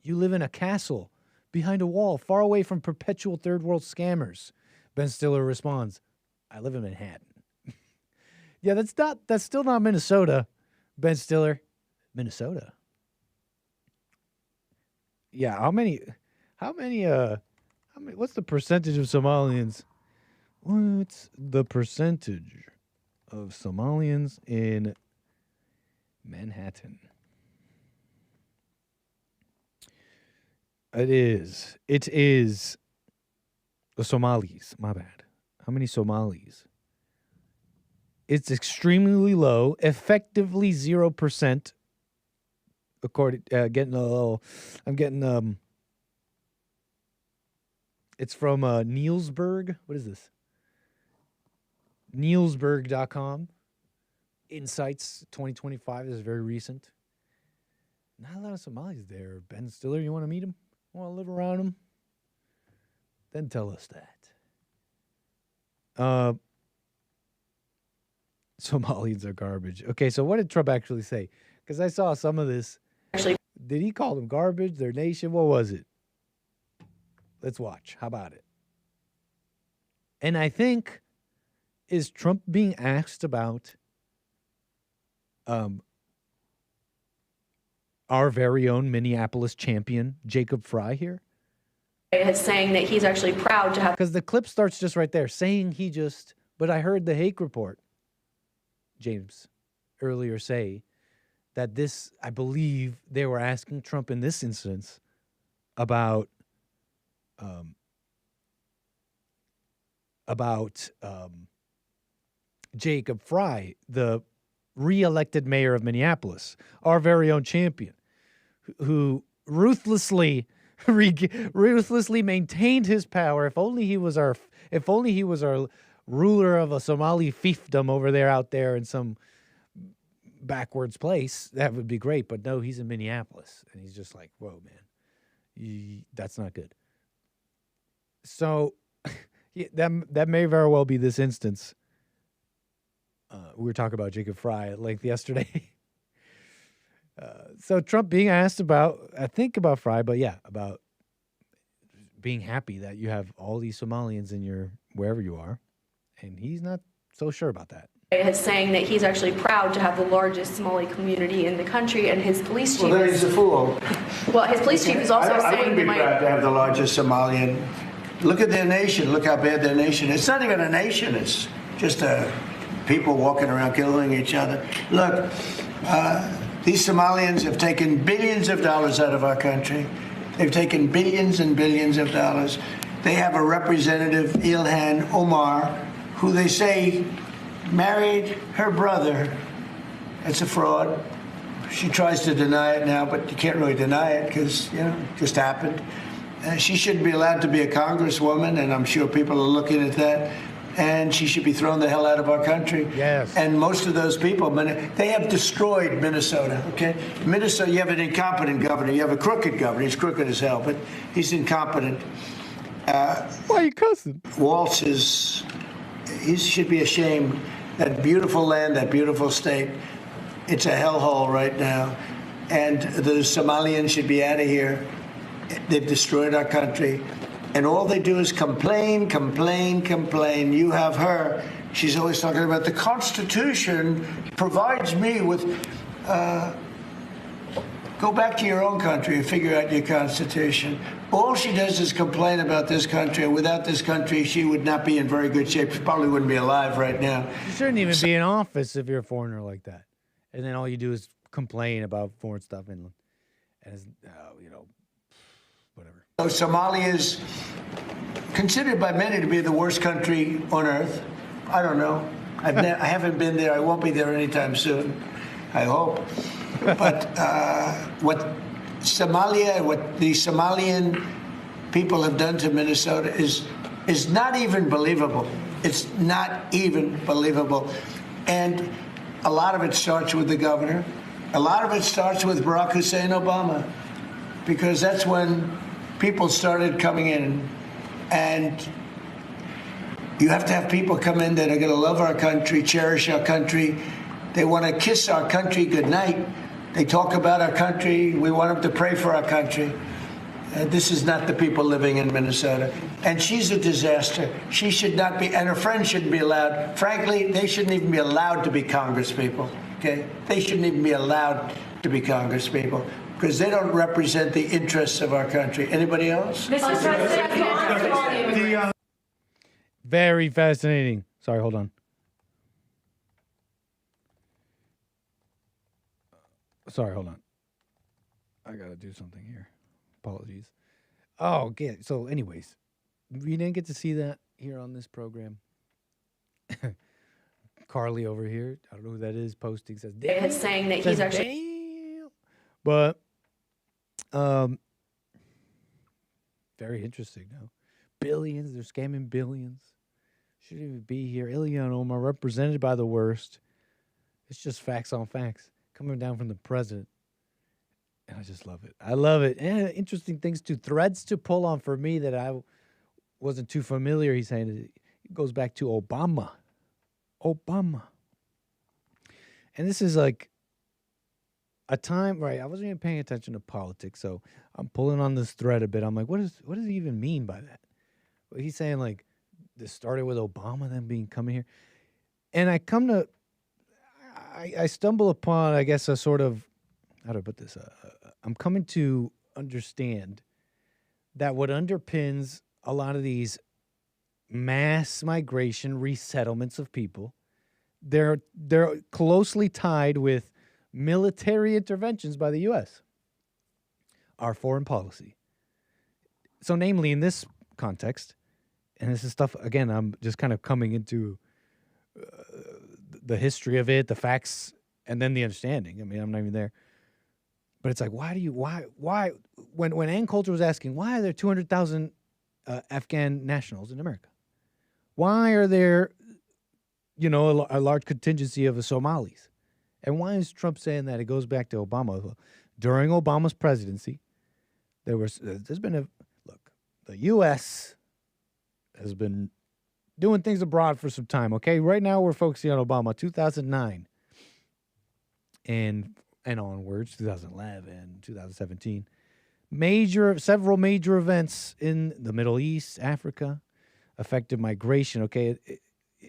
You live in a castle behind a wall, far away from perpetual third world scammers. Ben Stiller responds, I live in Manhattan. Yeah, that's still not Minnesota. Ben Stiller, Minnesota. Yeah, how many, what's the percentage of Somalians? What's the percentage of Somalians in Manhattan? It is the Somalis. My bad. How many Somalis? It's extremely low, effectively 0%. According, it's from Nielsberg. What is this? Nielsberg.com. Insights 2025. This is very recent. Not a lot of Somalis there. Ben Stiller, you want to meet him? Want to live around him? Then tell us that. Somalians are garbage. Okay, so what did Trump actually say? Because I saw some of this. Actually, did he call them garbage? Their nation? What was it? Let's watch. How about it? And I think, is Trump being asked about our very own Minneapolis champion, Jacob Fry here? Is saying that he's actually proud to have... Because the clip starts just right there, saying but I heard the Hake report, James, earlier say that this, I believe they were asking Trump in this instance about Jacob Fry, the re-elected mayor of Minneapolis, our very own champion, who ruthlessly maintained his power. If only he was our ruler of a Somali fiefdom out there in some backwards place, that would be great. But no, he's in Minneapolis, and he's just like, whoa, man, that's not good. So that may very well be this instance. We were talking about Jacob Fry at length yesterday. So Trump being asked about Fry, but yeah, about being happy that you have all these Somalians in wherever you are, and he's not so sure about that. Is saying that he's actually proud to have the largest Somali community in the country, and his police chief. Well, then he's a fool. Well, his police chief is also saying I wouldn't be proud to have the largest Somalian. Look at their nation. Look how bad their nation is. It's not even a nation. It's just people walking around killing each other. Look, these Somalians have taken billions of dollars out of our country. They've taken billions and billions of dollars. They have a representative, Ilhan Omar, who they say married her brother. It's a fraud. She tries to deny it now, but you can't really deny it because, it just happened. She shouldn't be allowed to be a congresswoman, and I'm sure people are looking at that. And she should be thrown the hell out of our country. Yes. And most of those people, they have destroyed Minnesota, okay? Minnesota, you have an incompetent governor. You have a crooked governor. He's crooked as hell, but he's incompetent. Why are you cussing? Waltz he should be ashamed. That beautiful land, that beautiful state, it's a hellhole right now. And the Somalians should be out of here. They've destroyed our country. And all they do is complain, complain, complain. You have her. She's always talking about the Constitution provides me with... go back to your own country and figure out your Constitution. All she does is complain about this country. And without this country, she would not be in very good shape. She probably wouldn't be alive right now. You shouldn't even be in office if you're a foreigner like that. And then all you do is complain about foreign stuff. And it's, whatever. So Somalia is considered by many to be the worst country on earth. I don't know. I haven't been there. I won't be there anytime soon. I hope. But what the Somalian people have done to Minnesota is not even believable. It's not even believable. And a lot of it starts with the governor. A lot of it starts with Barack Hussein Obama, because that's when people started coming in. And you have to have people come in that are going to love our country, cherish our country. They want to kiss our country goodnight. They talk about our country. We want them to pray for our country. This is not the people living in Minnesota. And she's a disaster. She should not be, and her friends shouldn't be allowed. Frankly, they shouldn't even be allowed to be congresspeople, okay? They shouldn't even be allowed to be congresspeople because they don't represent the interests of our country. Anybody else? Mr. President, very fascinating. Sorry, hold on. Sorry, hold on. I got to do something here. Apologies. Oh, okay. So, anyways, we didn't get to see that here on this program. Carly over here, I don't know who that is, posting says, Damn. Saying that he's actually. Damn. But, very interesting now. Billions, they're scamming billions. Shouldn't even be here. Ilhan Omar, represented by the worst. It's just facts on facts coming down from the president. And I just love it. I love it. And interesting things too. Threads to pull on for me that I wasn't too familiar. He's saying it goes back to Obama. Obama. And this is like a time, right? I wasn't even paying attention to politics, so I'm pulling on this thread a bit. I'm like, what does he even mean by that? Well, he's saying like this started with Obama, then being coming here. And I come to, I stumble upon, I guess, a sort of, how do I put this? I'm coming to understand that what underpins a lot of these mass migration resettlements of people, they're closely tied with military interventions by the U.S., our foreign policy. So namely in this context, and this is stuff, again, I'm just kind of coming into the history of it, the facts, and then the understanding. I mean, I'm not even there. But it's like, why, when Ann Coulter was asking, why are there 200,000 Afghan nationals in America? Why are there, a large contingency of Somalis? And why is Trump saying that? It goes back to Obama. During Obama's presidency, there's been the U.S. has been doing things abroad for some time, okay? Right now we're focusing on Obama, 2009. And onwards, 2011, 2017, several major events in the Middle East, Africa, affected migration. Okay,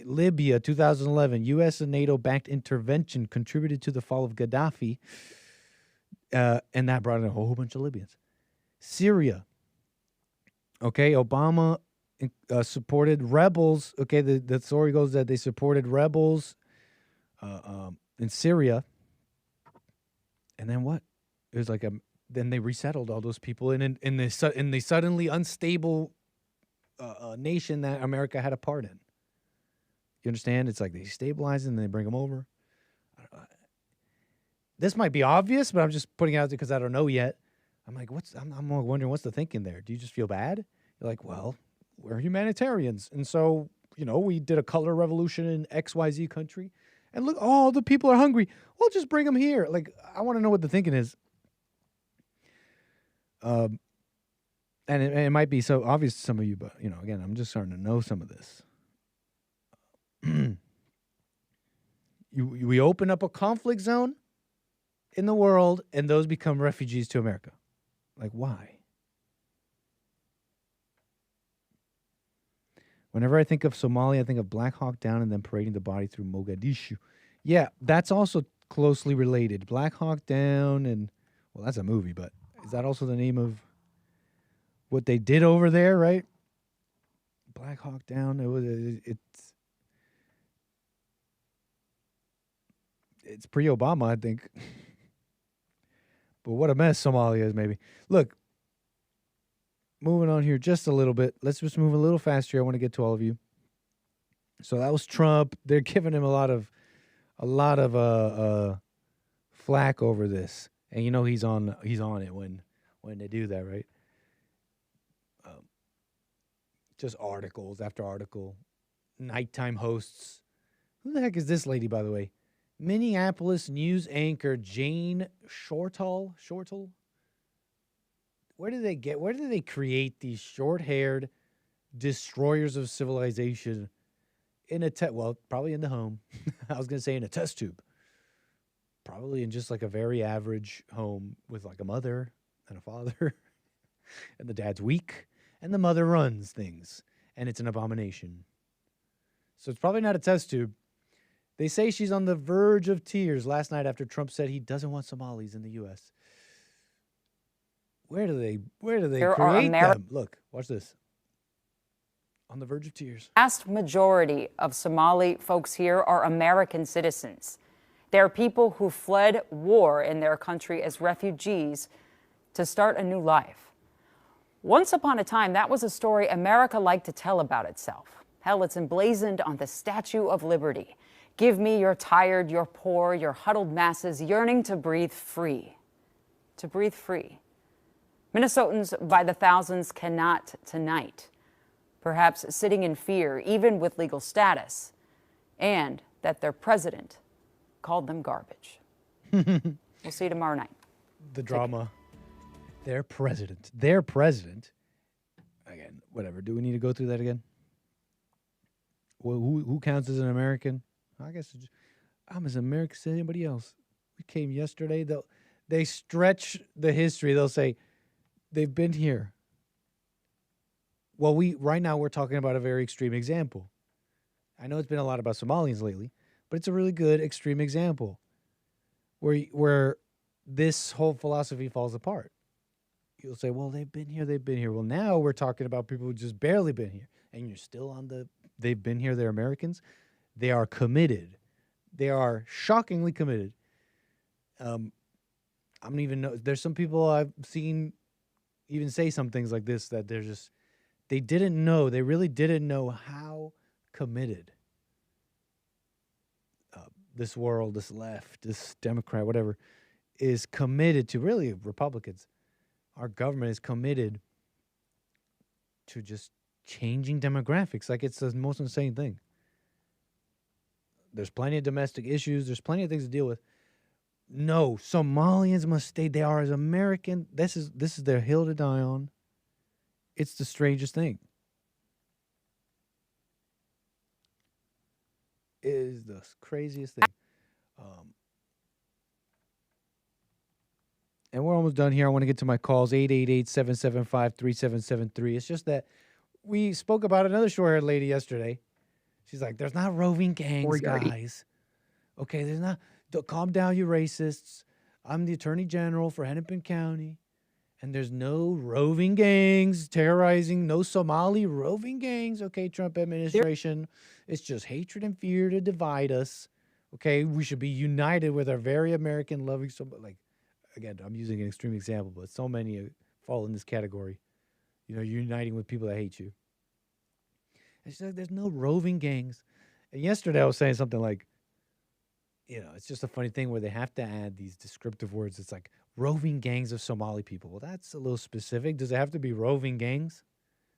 Libya, 2011, U.S. and NATO-backed intervention contributed to the fall of Gaddafi, and that brought in a whole bunch of Libyans. Syria, okay, Obama supported rebels. Okay, the story goes that they supported rebels in Syria. And then what? It was like then they resettled all those people in the suddenly unstable nation that America had a part in. You understand? It's like they stabilize and then they bring them over. This might be obvious, but I'm just putting it out there because I don't know yet. I'm like, I'm wondering what's the thinking there? Do you just feel bad? You're like, well, we're humanitarians, and so we did a color revolution in XYZ country. And look, all the people are hungry. We'll just bring them here. Like, I want to know what the thinking is. And it might be so obvious to some of you, but, again, I'm just starting to know some of this. We open up a conflict zone in the world, and those become refugees to America. Like, why? Whenever I think of Somalia, I think of Black Hawk Down and then parading the body through Mogadishu. Yeah, that's also closely related. Black Hawk Down and, well, that's a movie, but is that also the name of what they did over there, right? Black Hawk Down, it's pre-Obama, I think. But what a mess Somalia is, maybe. Look, moving on here just a little bit. Let's just move a little faster. I want to get to all of you. So that was Trump. They're giving him a lot of flack over this, and he's on it when they do that, right? Just articles after article, nighttime hosts. Who the heck is this lady, by the way? Minneapolis news anchor Jane Shortall. Where did they create these short-haired destroyers of civilization in probably in the home. I was going to say in a test tube. Probably in just like a very average home with like a mother and a father. And the dad's weak, and the mother runs things, and it's an abomination. So it's probably not a test tube. They say she's on the verge of tears last night after Trump said he doesn't want Somalis in the U.S. Where do they create them? Look, watch this. On the verge of tears. The vast majority of Somali folks here are American citizens. They're people who fled war in their country as refugees to start a new life. Once upon a time, that was a story America liked to tell about itself. Hell, it's emblazoned on the Statue of Liberty. Give me your tired, your poor, your huddled masses yearning to breathe free. To breathe free. Minnesotans by the thousands cannot tonight. Perhaps sitting in fear, even with legal status, and that their president called them garbage. We'll see you tomorrow night. The drama. Their president. Again, whatever. Do we need to go through that again? Well, who counts as an American? I guess I'm as American as anybody else. We came yesterday. They stretch the history. They'll say they've been here. Well, right now we're talking about a very extreme example. I know it's been a lot about Somalians lately, but it's a really good extreme example where this whole philosophy falls apart. You'll say, well, they've been here. Well, now we're talking about people who just barely been here, and you're still on they've been here, they're Americans. They are committed. They are shockingly committed. I don't even know. There's some people I've seen even say some things like this, that they didn't know. They really didn't know how committed this world, this left, this Democrat, whatever, is committed to, really Republicans. Our government is committed to just changing demographics. Like, it's the most insane thing. There's plenty of domestic issues. There's plenty of things to deal with. No, Somalians must stay. They are as American. This is their hill to die on. It's the strangest thing. It is the craziest thing. And we're almost done here. I want to get to my calls, 888-775-3773. It's just that we spoke about another short-haired lady yesterday. She's like, there's not roving gangs, guys. Okay, there's not. Calm down, you racists. I'm the Attorney General for Hennepin County. And there's no roving gangs terrorizing, no Somali roving gangs, okay, Trump administration. It's just hatred and fear to divide us. Okay, we should be united with our very American loving, again, I'm using an extreme example, but so many fall in this category. Uniting with people that hate you. And she's like, there's no roving gangs. And yesterday I was saying something like, it's just a funny thing where they have to add these descriptive words. It's like roving gangs of Somali people. Well, that's a little specific. Does it have to be roving gangs?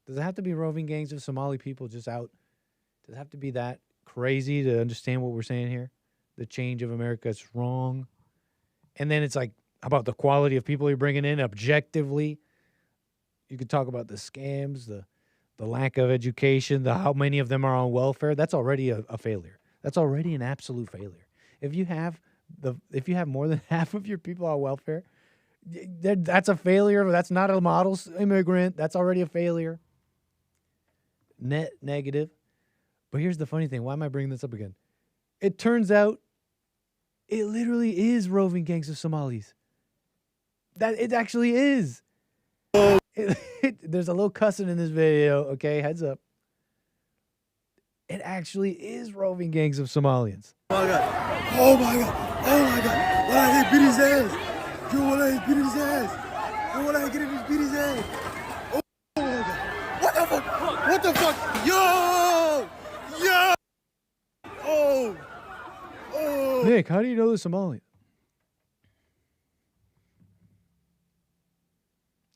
Does it have to be roving gangs of Somali people just out? Does it have to be that crazy to understand what we're saying here? The change of America is wrong. And then it's like about the quality of people you're bringing in objectively. You could talk about the scams, the lack of education, how many of them are on welfare. That's already a failure. That's already an absolute failure. If you have more than half of your people on welfare, that's a failure. That's not a model immigrant. That's already a failure. Net negative. But here's the funny thing. Why am I bringing this up again? It turns out it literally is roving gangs of Somalis. That it actually is. There's a little cussing in this video, okay? Heads up. It actually is roving gangs of Somalians. Oh my God. Oh my God. Oh my God. What I hit beat his ass. Yo, what I hit beat his ass. Yo, what I get beat his ass. Oh my God. What the fuck? What the fuck? Yo! Yo! Oh! Oh! Nick, how do you know the Somalian?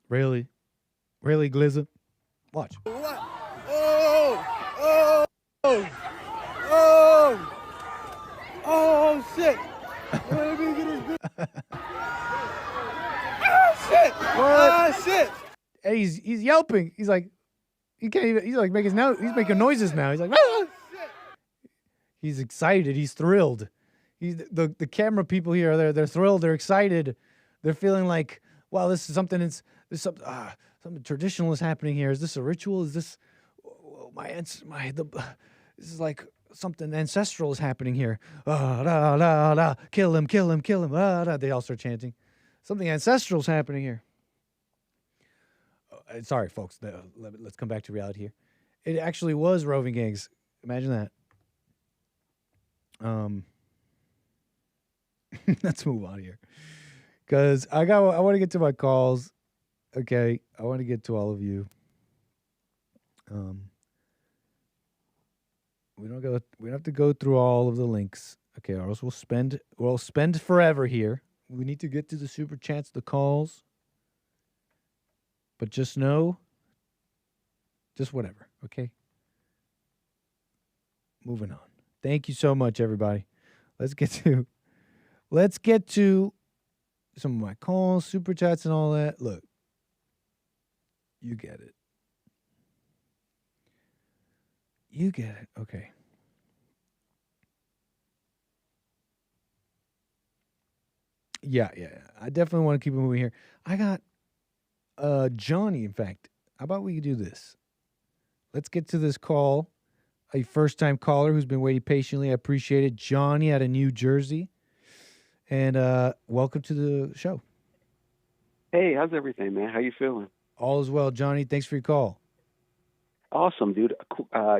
Really? Really, Glizza? Watch. What? Oh! Oh! Oh! Oh! Oh, shit! Let me get his bitch. Oh, shit! Oh, shit! And he's yelping. He's like, he can't even, he's like making noises now. He's like, ah! He's excited. He's thrilled. The camera people here, they're thrilled. They're excited. They're feeling like, wow, this is something. There's something traditional is happening here. Is this a ritual? Is this this is like something ancestral is happening here. Kill him, kill him, kill him. They all start chanting. Something ancestral is happening here. Sorry, folks. Let's come back to reality here. It actually was roving gangs. Imagine that. Let's move on here, because I want to get to my calls. Okay, I want to get to all of you. We don't have to go through all of the links. Okay, or else we'll spend forever here. We need to get to the super chats, the calls. But just know, just whatever, okay? Moving on. Thank you so much, everybody. Let's get to some of my calls, super chats, and all that. Look, you get it. You get it. Okay. Yeah. I definitely want to keep it moving here. I got Johnny, in fact. How about we do this? Let's get to this call. A first-time caller who's been waiting patiently. I appreciate it. Johnny out of New Jersey. And welcome to the show. Hey, how's everything, man? How you feeling? All is well, Johnny. Thanks for your call. Awesome, dude.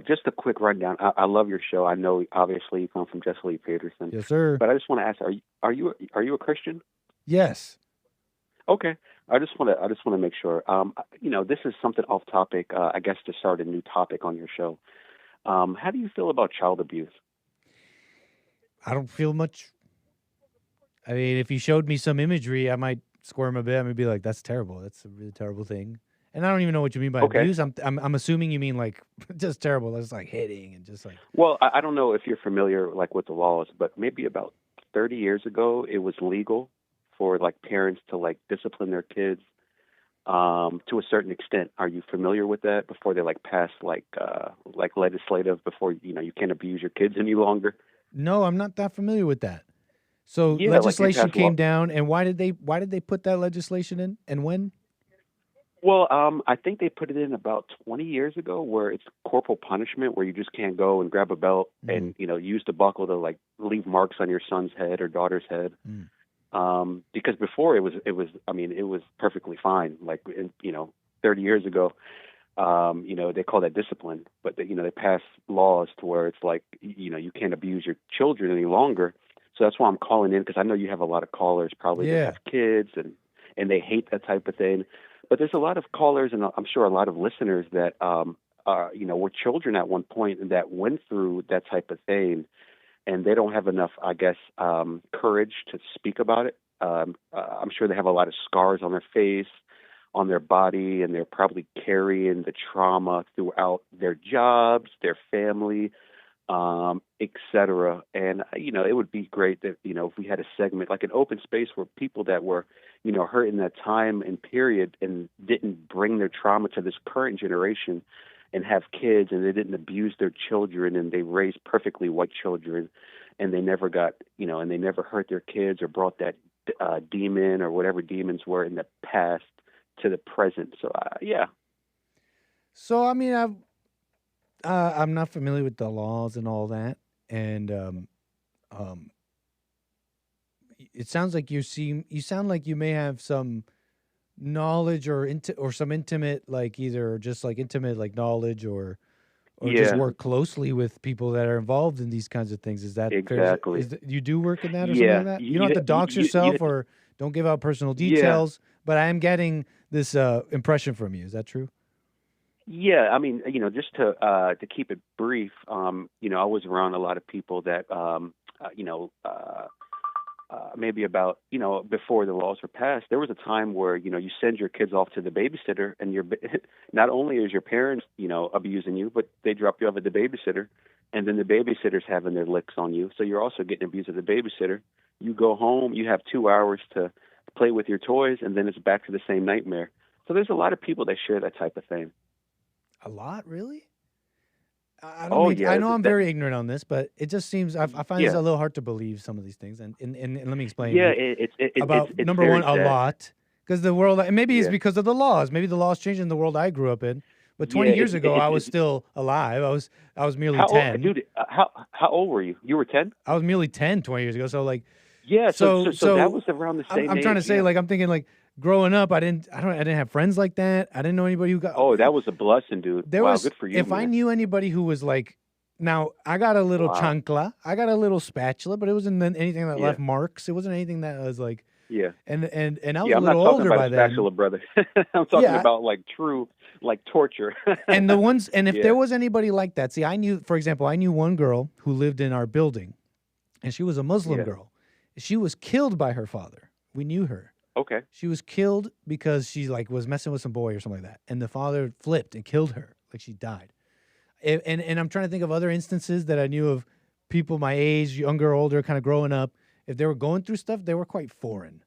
Just a quick rundown. I love your show. I know, obviously, you come from Jesse Lee Peterson. Yes, sir. But I just want to ask: Are you a Christian? Yes. Okay. I just want to make sure. This is something off topic. I guess to start a new topic on your show. How do you feel about child abuse? I don't feel much. I mean, if you showed me some imagery, I might squirm a bit. I might be like, "That's terrible. That's a really terrible thing." And I don't even know what you mean by abuse. I'm assuming you mean like just terrible. That's like hitting and just like. Well, I don't know if you're familiar like with the laws, but maybe about 30 years ago, it was legal for like parents to like discipline their kids to a certain extent. Are you familiar with that? Before they like passed like legislative, before you can't abuse your kids any longer. No, I'm not that familiar with that. So Yeah, legislation like came down, and why did they put that legislation in, and when? Well, I think they put it in about 20 years ago, where it's corporal punishment, where you just can't go and grab a belt and use the buckle to like leave marks on your son's head or daughter's head. Because before it was perfectly fine. Like 30 years ago, they call that discipline, but they passed laws to where it's like you can't abuse your children any longer. So that's why I'm calling in, because I know you have a lot of callers probably that have kids and they hate that type of thing. But there's a lot of callers, and I'm sure a lot of listeners that were children at one point and that went through that type of thing, and they don't have enough, I guess, courage to speak about it. I'm sure they have a lot of scars on their face, on their body, and they're probably carrying the trauma throughout their jobs, their family, etc. And it would be great that if we had a segment like an open space where people that were hurt in that time and period and didn't bring their trauma to this current generation and have kids, and they didn't abuse their children, and they raised perfectly white children, and they never got and they never hurt their kids or brought that demon or whatever demons were in the past to the present. So yeah. So I mean, I'm not familiar with the laws and all that, and it sounds like you sound like you may have some knowledge or some intimate, like either just like intimate like knowledge or just work closely with people that are involved in these kinds of things. Is that exactly? You do work in that or something like that? You don't have to dox yourself or don't give out personal details, but I am getting this impression from you. Is that true? Yeah, I mean, just to keep it brief, I was around a lot of people that, maybe about, before the laws were passed, there was a time where, you send your kids off to the babysitter, and not only is your parents, abusing you, but they drop you off at the babysitter, and then the babysitter's having their licks on you. So you're also getting abused at the babysitter. You go home, you have 2 hours to play with your toys, and then it's back to the same nightmare. So there's a lot of people that share that type of thing. A lot, really? I know I'm very ignorant on this, but it just seems I find it a little hard to believe some of these things. And let me explain. Yeah, about number one, a lot, Because the world, and maybe it's Yeah. because of the laws. Maybe the laws changed in the world I grew up in. But 20 Yeah, years ago, I was still alive. I was merely how 10. old, dude? How old were you? You were 10? I was merely 10 20 years ago. So like, Yeah. So so that was around the same I'm trying to age. say, Yeah. like, I'm thinking like growing up, I didn't have friends like that. I didn't know anybody who got. Oh, that was a blessing, dude. There Wow, was, good for you, if I man. knew anybody who was like, now I got a little Wow. chancla, I got a little spatula, but it wasn't anything that Yeah. left marks. It wasn't anything that was like, Yeah. and I was Yeah, a I'm not little talking older about by a then. spatula, brother. I'm talking Yeah. about like true, like torture. And the ones, and if Yeah. there was anybody like that, see, I knew, for example, I knew one girl who lived in our building, and she was a Muslim Yeah. girl. She was killed by her father. We knew her. Okay. She was killed because she like was messing with some boy or something like that, and the father flipped and killed her, like she died. And I'm trying to think of other instances that I knew of people my age, younger or older, kind of growing up. If they were going through stuff, they were quite foreign.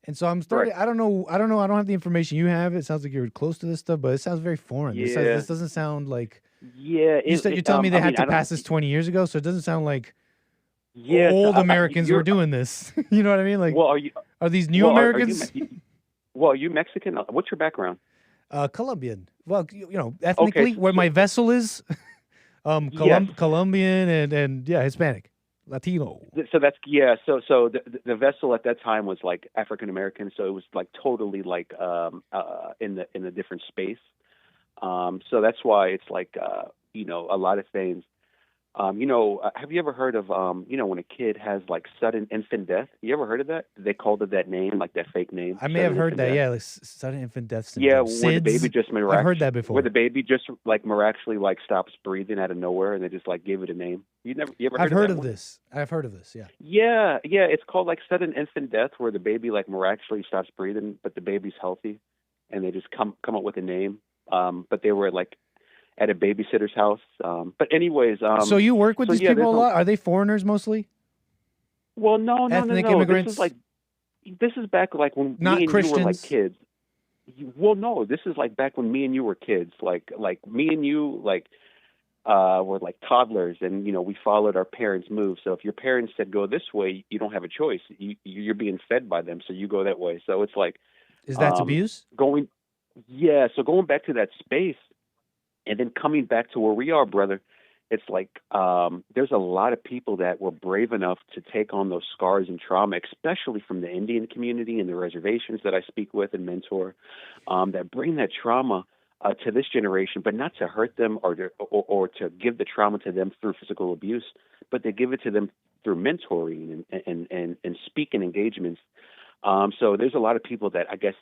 And so I'm starting. Right. I don't know. I don't have the information you have. It sounds like you're close to this stuff, but it sounds very foreign. Yeah. This doesn't sound like. Yeah. You're telling me they had to pass this 20 years ago, so it doesn't sound like old Americans were doing this. You know what I mean? Like, well, are these new Americans? Well, are you Mexican? What's your background? Colombian. Well, ethnically, Okay, where my vessel is, Yes. Colombian and yeah, Hispanic, Latino. So that's So the vessel at that time was like African American. So it was like totally like in a different space. So that's why it's like a lot of things. Have you ever heard of when a kid has like sudden infant death? You ever heard of that? They called it that name, like that fake name. I may have heard that. Yeah, like sudden infant death Yeah, syndrome. where the baby SIDS. just I've heard that before. Where the baby just like miraculously like stops breathing out of nowhere, and they just like gave it a name. You ever heard I've heard that of one? this. I've heard of this. Yeah. Yeah, it's called like sudden infant death, where the baby like miraculously stops breathing, but the baby's healthy, and they just come up with a name. But they were like at a babysitter's house. But anyways, So you work with these people there's a lot? Are they foreigners mostly? Well, no. Ethnic immigrants? This is back like when Not me and you were like Christians? kids. Well, no, this is like back when me and you were kids. Like me and you were like toddlers, and we followed our parents' moves. So if your parents said go this way, you don't have a choice. You're being fed by them, so you go that way. So it's like Is that abuse? Yeah, so going back to that space and then coming back to where we are, brother, it's like there's a lot of people that were brave enough to take on those scars and trauma, especially from the Indian community and the reservations that I speak with and mentor, that bring that trauma to this generation, but not to hurt them or to give the trauma to them through physical abuse, but they give it to them through mentoring and speaking engagements. So there's a lot of people that I guess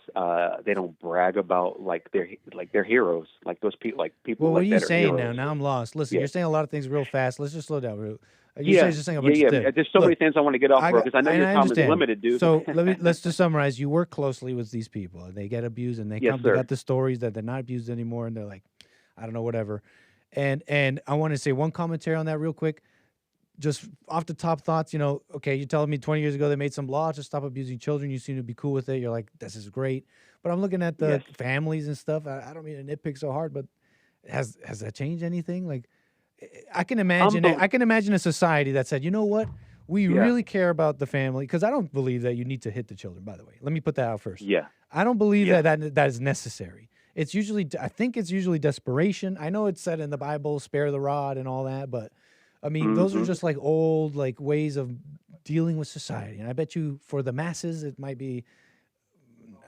they don't brag about like they're heroes, like those people, like people. Well, what like are you that saying heroes. now? Now I'm lost. Listen, Yeah. You're saying a lot of things real fast. Let's just slow down. You're just saying a bunch of stuff. There's so many Look, things I want to get off, bro, because I know your time is understand. limited, dude. So let's just summarize. You work closely with these people, and they get abused, and they Yes, come. They sir. got the stories that they're not abused anymore, and they're like, I don't know, whatever. And I want to say one commentary on that real quick. Just off the top thoughts, okay, you're telling me 20 years ago they made some law to stop abusing children. You seem to be cool with it. You're like, this is great. But I'm looking at the families and stuff. I don't mean to nitpick so hard, but has that changed anything? Like, I can imagine I can imagine a society that said, you know what? We really care about the family, because I don't believe that you need to hit the children, by the way. Let me put that out first. Yeah. I don't believe that is necessary. It's usually, I think it's usually desperation. I know it's said in the Bible, spare the rod and all that, but I mean, those are just like old ways of dealing with society. And I bet you for the masses, it might be,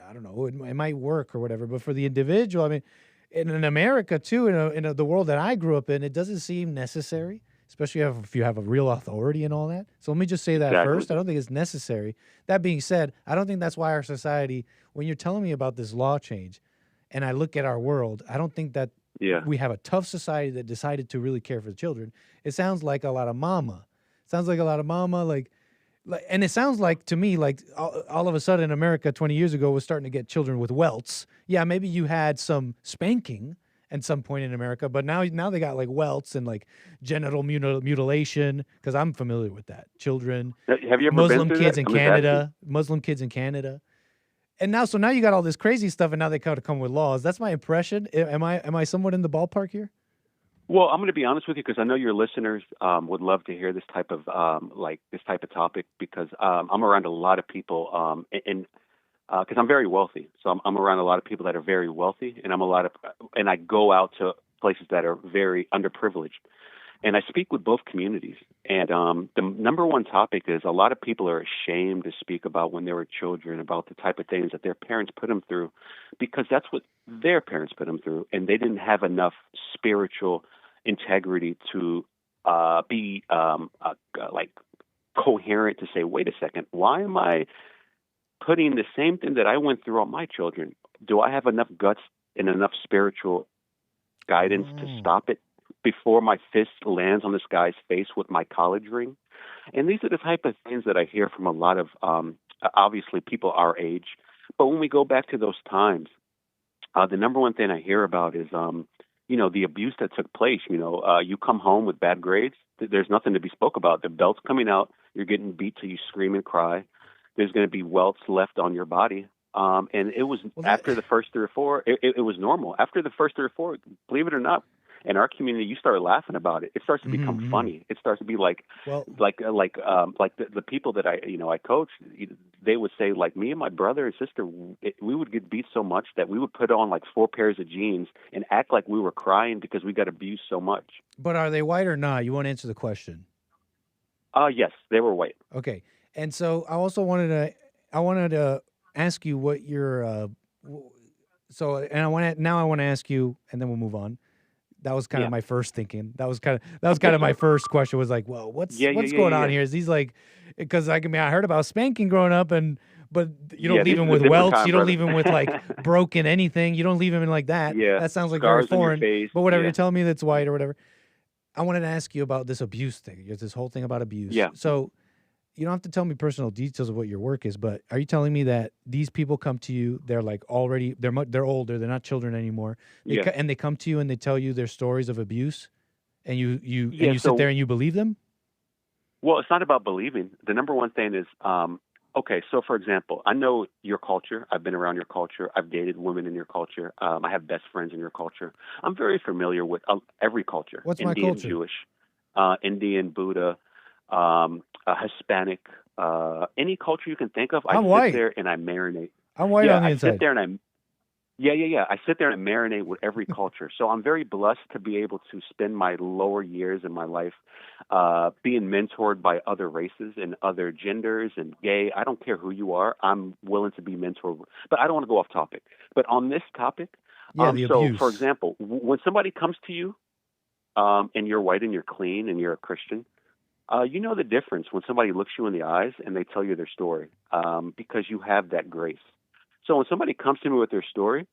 I don't know, it might work or whatever. But for the individual, I mean, in America too, in the world that I grew up in, it doesn't seem necessary, especially if you have a real authority and all that. So let me just say that first. I don't think it's necessary. That being said, I don't think that's why our society, when you're telling me about this law change, and I look at our world, I don't think that we have a tough society that decided to really care for the children. It sounds like a lot of mama. And it sounds like to me like all of a sudden America 20 years ago was starting to get children with welts. Yeah, maybe you had some spanking at some point in America, but now they got like welts and like genital mutilation, because I'm familiar with that. Children, Have you ever Muslim been through kids that? in I'm just Canada, Muslim kids in Canada. And now you got all this crazy stuff, and now they kind of come with laws. That's my impression. Am I somewhat in the ballpark here? Well, I'm going to be honest with you, because I know your listeners would love to hear this type of topic, because I'm around a lot of people, and because I'm very wealthy. So I'm around a lot of people that are very wealthy, and and I go out to places that are very underprivileged. And I speak with both communities. And the number one topic is a lot of people are ashamed to speak about when they were children, about the type of things that their parents put them through, because that's what their parents put them through. And they didn't have enough spiritual integrity to be like coherent to say, wait a second, why am I putting the same thing that I went through on my children? Do I have enough guts and enough spiritual guidance to stop it before my fist lands on this guy's face with my college ring? And these are the type of things that I hear from a lot of, obviously, people our age. But when we go back to those times, the number one thing I hear about is, the abuse that took place. You come home with bad grades, there's nothing to be spoke about. The belt's coming out, you're getting beat till you scream and cry. There's going to be welts left on your body. And it was after the first 3 or 4, it was normal. After the first 3 or 4, believe it or not, in our community, you start laughing about it. It starts to become funny. It starts to be like the people that I coach. They would say, like, me and my brother and sister, we would get beat so much that we would put on like 4 pairs of jeans and act like we were crying because we got abused so much. But are they white or not? You won't answer the question. Yes, they were white. Okay, and so I also wanted to ask you what your I want to ask you, and then we'll move on. That was kind of my first thinking. That was kind of my first question, was like, well, what's going on here? Is these like, because I heard about spanking growing up, but you don't leave him with welts. You don't leave him with like broken anything. You don't leave him in like that. Yeah, that sounds like scars very foreign. on your face. But whatever, you're telling me that's white or whatever. I wanted to ask you about this abuse thing. There's this whole thing about abuse. Yeah. So you don't have to tell me personal details of what your work is, but are you telling me that these people come to you, they're like already, they're older, they're not children anymore, and they come to you and they tell you their stories of abuse, and you sit there and you believe them? Well, it's not about believing. The number one thing is, okay, so for example, I know your culture. I've been around your culture. I've dated women in your culture. I have best friends in your culture. I'm very familiar with every culture. What's Indian, my culture? Jewish, Indian, Buddha, Hispanic, any culture you can think of. I'm sit white. There and I marinate. I'm white on the inside. I sit there and I sit there and marinate with every culture. So I'm very blessed to be able to spend my lower years in my life being mentored by other races and other genders and gay. I don't care who you are. I'm willing to be mentored. But I don't want to go off topic. But on this topic, the so abuse. For example, when somebody comes to you and you're white and you're clean and you're a Christian, you know the difference when somebody looks you in the eyes and they tell you their story because you have that grace. So when somebody comes to me with their story,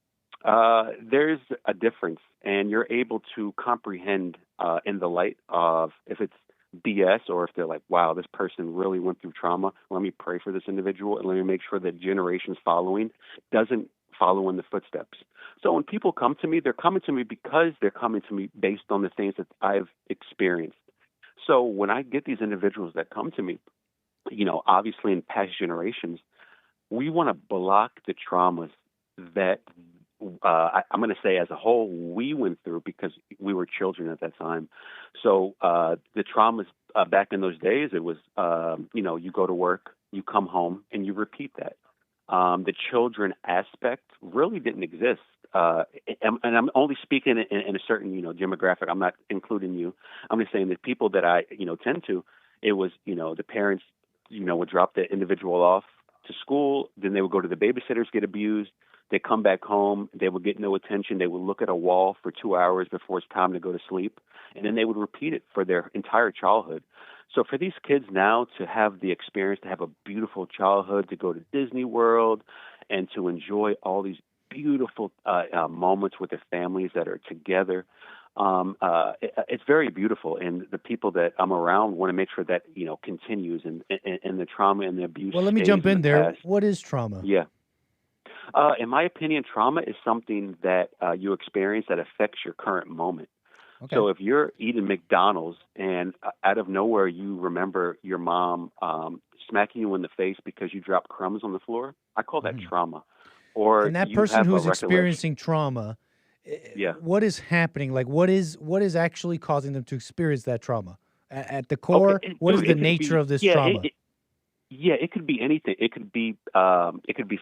there's a difference, and you're able to comprehend in the light of if it's BS or if they're like, wow, this person really went through trauma. Let me pray for this individual and let me make sure that generations following doesn't follow in the footsteps. So when people come to me, they're coming to me because they're coming to me based on the things that I've experienced. So when I get these individuals that come to me, obviously in past generations, we want to block the traumas that I'm going to say as a whole we went through because we were children at that time. So the traumas back in those days, it was, you go to work, you come home, and you repeat that. The children aspect really didn't exist. And I'm only speaking in a certain, demographic. I'm not including you. I'm just saying that people that I, tend to, it was, the parents, would drop the individual off to school. Then they would go to the babysitters, get abused. They come back home. They would get no attention. They would look at a wall for 2 hours before it's time to go to sleep. And then they would repeat it for their entire childhood. So for these kids now to have the experience, to have a beautiful childhood, to go to Disney World and to enjoy all these beautiful moments with their families that are together, it's very beautiful. And the people that I'm around want to make sure that, continues and the trauma and the abuse. Well, let me jump in there. What is trauma? Yeah. In my opinion, trauma is something that you experience that affects your current moment. Okay. So if you're eating McDonald's and out of nowhere you remember your mom smacking you in the face because you dropped crumbs on the floor, I call that trauma. And that person who's experiencing trauma, what is happening? Like, what is actually causing them to experience that trauma? At the core, what is the nature of this trauma? Yeah, it could be anything. It could be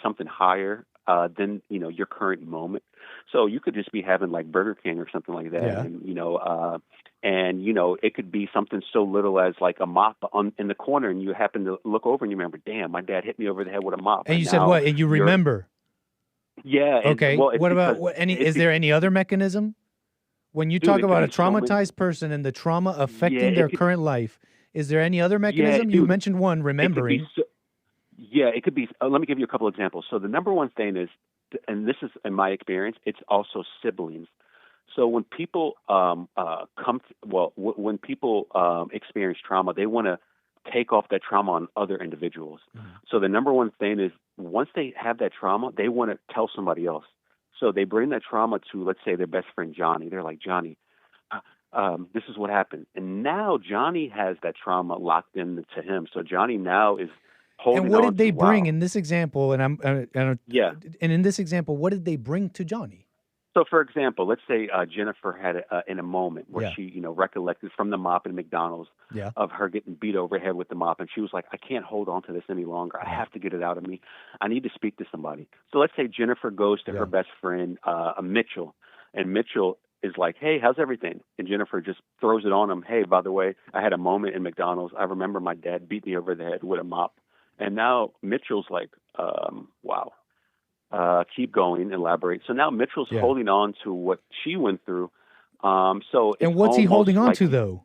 something higher than your current moment. So you could just be having like Burger King or something like that, Yeah. and it could be something so little as like a mop in the corner, and you happen to look over and you remember, damn, my dad hit me over the head with a mop. And you said what? And you remember? Yeah. Okay. Well, What about is there any other mechanism? When you talk about a traumatized person and the trauma affecting their current life, is there any other mechanism? You mentioned one, remembering. It could be. Let me give you a couple examples. So the number one thing is, and this is in my experience, it's also siblings. So when people when people experience trauma, they want to take off that trauma on other individuals. Mm-hmm. So the number one thing is, once they have that trauma, they want to tell somebody else. So they bring that trauma to, let's say, their best friend Johnny. They're like, Johnny, this is what happened. And now Johnny has that trauma locked into him. So Johnny now is holding on. And what did they bring in this example? And And in this example, what did they bring to Johnny? So, for example, let's say Jennifer had in a moment where she, recollected from the mop in McDonald's of her getting beat over the head with the mop, and she was like, I can't hold on to this any longer. I have to get it out of me. I need to speak to somebody. So let's say Jennifer goes to her best friend, Mitchell, and Mitchell is like, hey, how's everything? And Jennifer just throws it on him. Hey, by the way, I had a moment in McDonald's. I remember my dad beat me over the head with a mop. And now Mitchell's like, wow. Keep going, elaborate. So now Mitchell's holding on to what she went through. And what's he holding on to, though?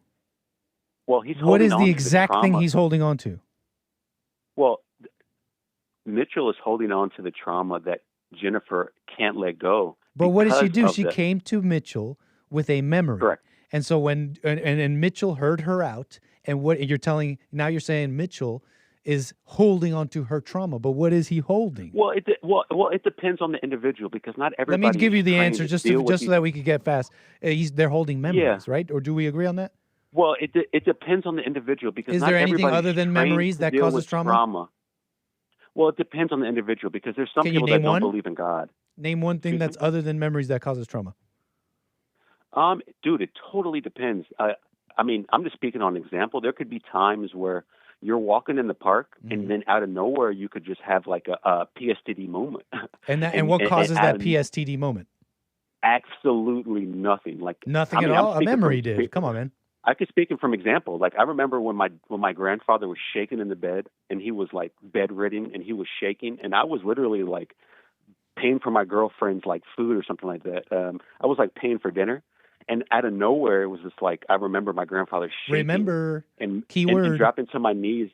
Well, he's what is holding on the to exact thing he's holding on to? Well, Mitchell is holding on to the trauma that Jennifer can't let go. But what did she do? She came to Mitchell with a memory. Correct. And so when and Mitchell heard her out, and what you're saying Mitchell is holding on to her trauma, but what is he holding? Well, it depends on the individual, because not everybody. Let me give you the answer just so that we could get fast. They're holding memories, right? Or do we agree on that? Well, it depends on the individual, because is there anything other than memories that causes trauma? Well, it depends on the individual, because there's some people that don't believe in God. Name one thing that's other than memories that causes trauma. Dude, it totally depends. I mean, I'm just speaking on an example. There could be times where you're walking in the park, and then out of nowhere, you could just have like a PSTD moment. And what causes that PSTD moment? Absolutely nothing. Like nothing at all. A memory did. Come on, man. I could speak from example. Like I remember when my grandfather was shaking in the bed, and he was like bedridden, and he was shaking, and I was literally like paying for my girlfriend's like food or something like that. I was like paying for dinner. And out of nowhere, it was just like, I remember my grandfather shaking. And dropping to my knees.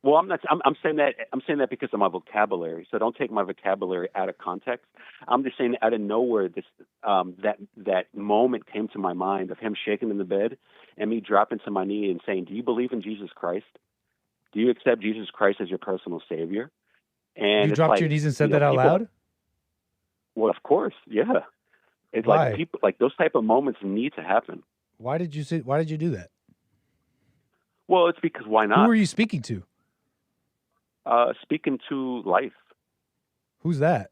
Well, I'm saying that because of my vocabulary. So don't take my vocabulary out of context. I'm just saying out of nowhere, this that moment came to my mind of him shaking in the bed and me dropping to my knee and saying, do you believe in Jesus Christ? Do you accept Jesus Christ as your personal savior? And you dropped your knees and said that out loud? Well, of course, yeah. It's Why? like people like those type of moments need to happen. Why did you do that? Well, it's because why not? Who are you speaking to? Speaking to life. Who's that?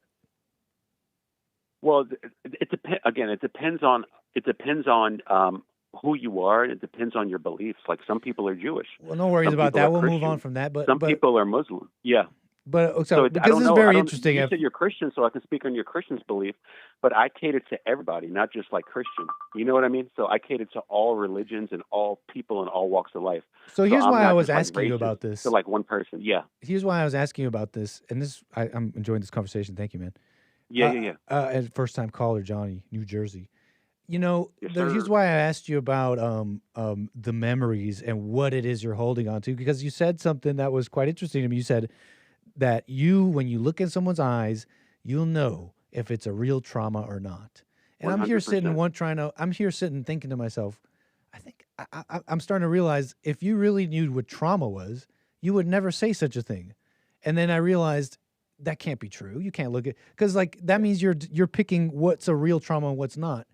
Well, it depends. Again, it depends on who you are, and it depends on your beliefs. Like some people are Jewish. Well, no worries about that. We'll move on from that. But some people are Muslim. Yeah. But so because this is very interesting. You said you're Christian, so I can speak on your Christian's belief, but I cater to everybody, not just like Christian. You know what I mean? So I cater to all religions and all people in all walks of life. So here's why I was asking you about this. To like one person, yeah. Here's why I was asking you about this, and I'm enjoying this conversation. Thank you, man. Yeah. As first time caller, Johnny, New Jersey. Yes, here's why I asked you about the memories and what it is you're holding on to, because you said something that was quite interesting to me. You said that when you look in someone's eyes, you'll know if it's a real trauma or not. And 100%. I'm here sitting thinking to myself, I think I'm starting to realize if you really knew what trauma was, you would never say such a thing. And then I realized that can't be true. You can't look at, because like that means you're picking what's a real trauma and what's not.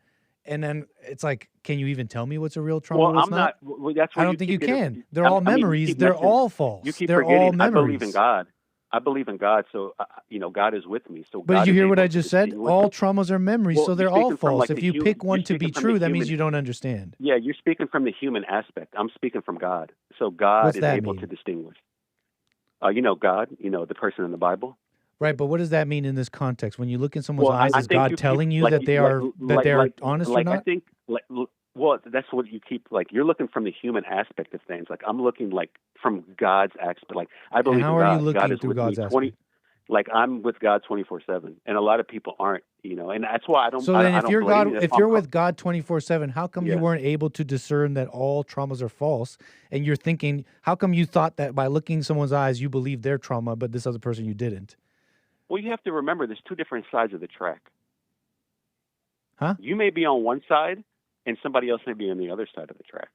And then it's like, can you even tell me what's a real trauma? Well, what's I'm not. Well, that's I don't think you can. They're all memories. They're all false. You keep They're forgetting. all memories. I believe in God. I believe in God, so God is with me. So, but God did you is hear what able I just to said? distinguish All them. traumas are memories, Well, so they're you're all speaking from, false. like, If you pick one to be true, that means you don't understand. Yeah, you're speaking from the human aspect. I'm speaking from God. So God What's is that able mean? to distinguish. God, the person in the Bible. Right, but what does that mean in this context? When you look in someone's eyes, I is think God telling you that they are honest or not? I think, well, that's what you keep, you're looking from the human aspect of things. Like, I'm looking, from God's aspect. Like, I believe in God. How are you looking God is through with God's me aspect? I'm with God 24/7, and a lot of people aren't, and that's why I don't. So then, I if don't you're blame God, you. if you're with God 24/7, how come you Yeah. weren't able to discern that all traumas are false? And you're thinking, how come you thought that by looking in someone's eyes, you believe their trauma, but this other person you didn't? Well, you have to remember, there's two different sides of the track. Huh? You may be on one side, and somebody else may be on the other side of the track.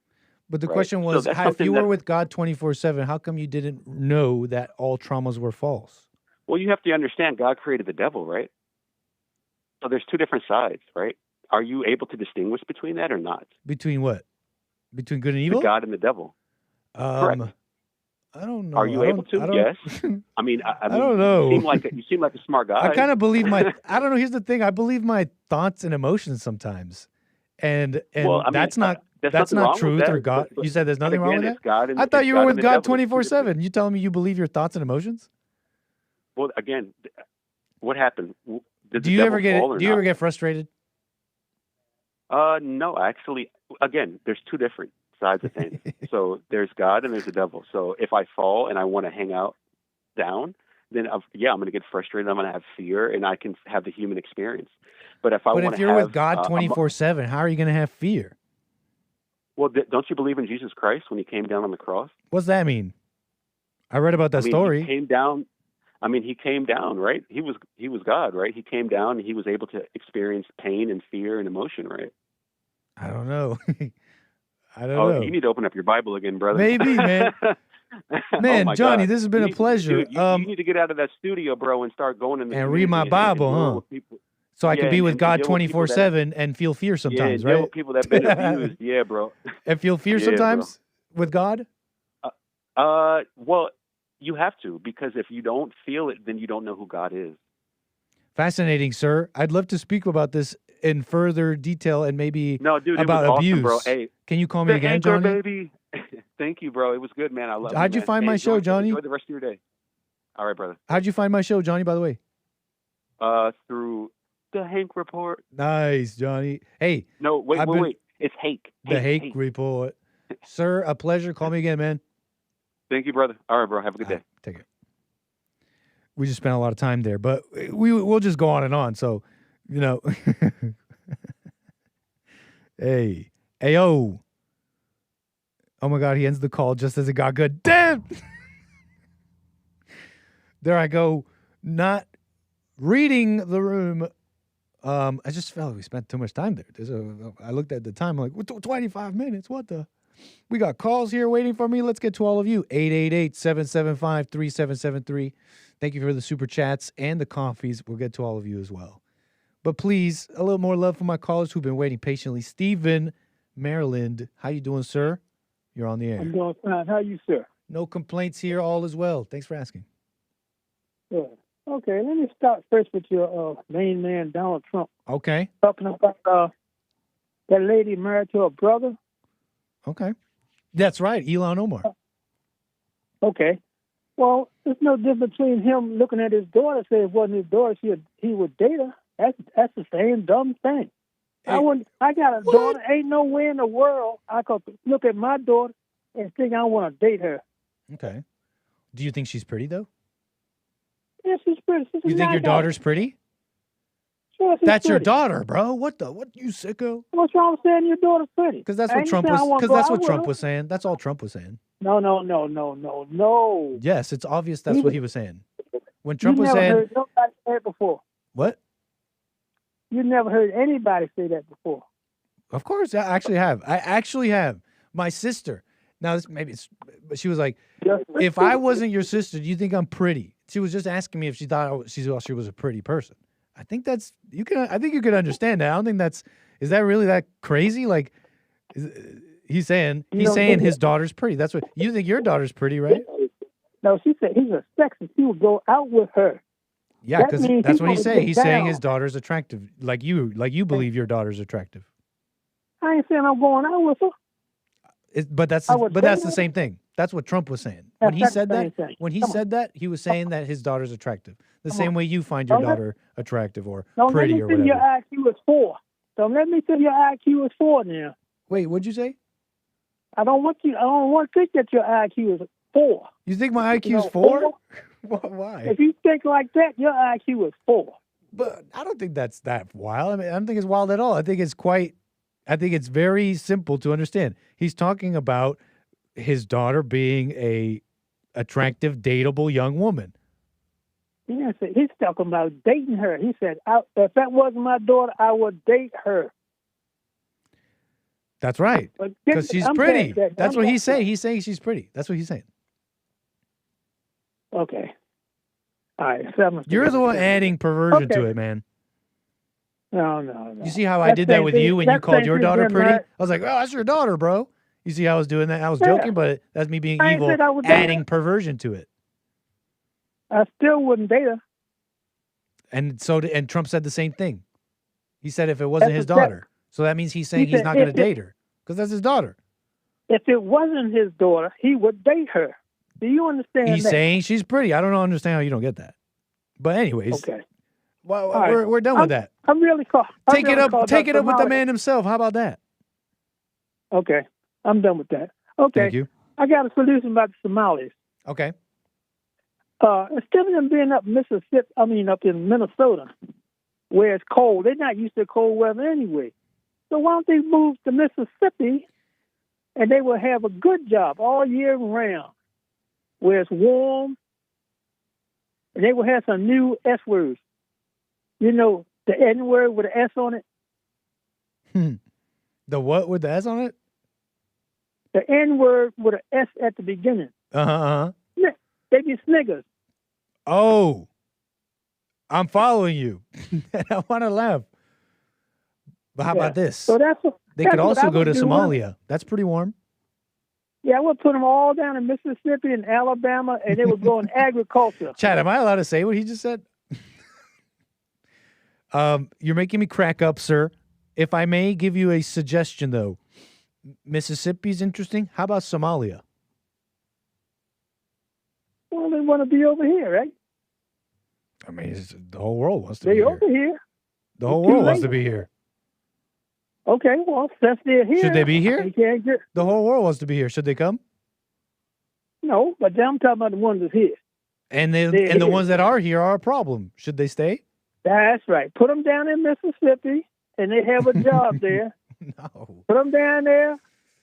But the right? question was, that's if you were that- with God 24/7, how come you didn't know that all traumas were false? Well, you have to understand, God created the devil, right? So there's two different sides, right? Are you able to distinguish between that or not? Between what? Between good and evil? God and the devil. Correct. I don't know. Are you able to? Yes. I mean, I don't know. You seem like a smart guy. I kind of believe I don't know. Here's the thing. I believe my thoughts and emotions sometimes. And well, I mean, that's not truth or God. You said there's nothing wrong with that? God I thought you were with God 24/7. You telling me you believe your thoughts and emotions? Well, again, what happened? Do you ever get frustrated? No, actually, again, there's two different sides of things. So there's God and there's the devil. So if I fall and I want to hang out down, then I'm going to get frustrated. I'm going to have fear, and I can have the human experience. But if you're with God 24/7, how are you going to have fear? Well, don't you believe in Jesus Christ when he came down on the cross? What's that mean? I read about that story. He came down. I mean, he came down, right? He was God, right? He came down and he was able to experience pain and fear and emotion, right? I don't know. I don't know. You need to open up your Bible again, brother. Maybe, man. Man, oh Johnny, God. this has been a pleasure. Dude, you need to get out of that studio, bro, and start going in the and read my Bible, huh? So I can be with God 24/7 and feel fear sometimes, right? Yeah, people that been abused, yeah, bro. And feel fear sometimes with God? Well, you have to, because if you don't feel it, then you don't know who God is. Fascinating, sir. I'd love to speak about this in further detail and maybe about awesome, abuse. Bro. Hey, can you call me again, Anchor, Johnny? Baby. Thank you, bro. It was good, man. I love it. How'd you find my show, Johnny? Enjoy the rest of your day. All right, brother. How'd you find my show, Johnny, by the way? Through the Hank Report. Nice, Johnny. Hey. No, wait. It's Hake. The Hake Report. Sir, a pleasure. Call me again, man. Thank you, brother. All right, bro. Have a good day. Take it. We just spent a lot of time there, but we'll just go on and on. So, Hey, yo. Oh my God, he ends the call just as it got good. Damn! There I go, not reading the room. I just felt like we spent too much time there. I looked at the time, I'm like, 25 minutes, what the? We got calls here waiting for me. Let's get to all of you. 888-775-3773. Thank you for the super chats and the coffees. We'll get to all of you as well. But please, a little more love for my callers who've been waiting patiently. Stephen, Maryland. How you doing, sir? You're on the air. I'm doing fine. How are you, sir? No complaints here. All is well. Thanks for asking. Good. Okay, let me start first with your main man, Donald Trump. Okay. Talking about that lady married to her brother. Okay. That's right, Ilhan Omar. Okay. Well, there's no difference between him looking at his daughter, saying it wasn't his daughter, he would date her. That's the same dumb thing. Hey, I got a daughter. Ain't no way in the world I could look at my daughter and think I want to date her. Okay. Do you think she's pretty, though? Yeah, she's pretty. You think your daughter's pretty? Sure, that's pretty. Your daughter, bro. What you sicko? What's wrong with saying your daughter's pretty? Because that's what Trump was. Because that's what Trump was saying. That's all Trump was saying. No. Yes, it's obvious that's what he was saying. When Trump was saying, heard nobody say it before. What? You never heard anybody say that before. Of course, I actually have. My sister. Now, but she was like, if I wasn't your sister, do you think I'm pretty? She was just asking me if she thought she was a pretty person. I think I think you could understand that. I don't think is that really that crazy? Like, he's saying his daughter's pretty. That's what you think your daughter's pretty, right? No, she said he's a sexist. He would go out with her. Yeah, because that's what he's saying. He's saying his daughter's attractive, like you believe your daughter's attractive. I ain't saying I'm going out with her. But that's the same thing. That's what Trump was saying. When he said That's the that, same thing. when he Come on. said that, he was saying that his daughter's attractive. The Come same on. way you find your Don't let- daughter attractive or Don't let pretty me or say whatever. your IQ is 4. Don't let me say your IQ is 4 now. Wait, what'd you say? I don't want to think that your IQ is 4. You think my IQ is know, 4? Why? If you think like that, your IQ is 4. But I don't think that's that wild. I mean, I don't think it's wild at all. I think it's very simple to understand. He's talking about his daughter being a attractive, dateable young woman. Yeah, he's talking about dating her. He said, if that wasn't my daughter, I would date her. That's right. Because she's pretty. That's what he's saying. He's saying she's pretty. That's what he's saying. Okay. All right. 7. You're the one adding perversion to it, man. No. You see how I did that with you when you called your daughter pretty? I was like, oh, that's your daughter, bro. You see how I was doing that? I was joking, but that's me being evil, adding perversion to it. I still wouldn't date her. And Trump said the same thing. He said if it wasn't his daughter. So that means he's saying he's not going to date her because that's his daughter. If it wasn't his daughter, he would date her. Do you understand He's that? saying she's pretty. I don't understand how you don't get that. But anyways, okay. Well, right. we're done with that. I'm really Take it up with the man himself. How about that? Okay. I'm done with that. Okay. Thank you. I got a solution about the Somalis. Okay. Instead of them being up in Minnesota, where it's cold, they're not used to cold weather anyway. So why don't they move to Mississippi, and they will have a good job all year round, where it's warm, and they will have some new S words. You know, the N word with an S on it. The what with the S on it? The N word with an S at the beginning. They be sniggers. Oh, I'm following you. I want to laugh. But how about this? So they could also go to Somalia. That's pretty warm. Yeah, I would put them all down in Mississippi and Alabama, and they would go in agriculture. Chad, am I allowed to say what he just said? You're making me crack up, sir. If I may give you a suggestion, though, Mississippi's interesting. How about Somalia? Well, they want to be over here, right? I mean, the whole world wants to be here. Over here. The whole world wants to be here. Okay, well, since they're here. Should they be here? They can't get... The whole world wants to be here. Should they come? No, but I'm talking about the ones that's here. And the ones that are here are a problem. Should they stay? That's right. Put them down in Mississippi, and they have a job there. No. Put them down there.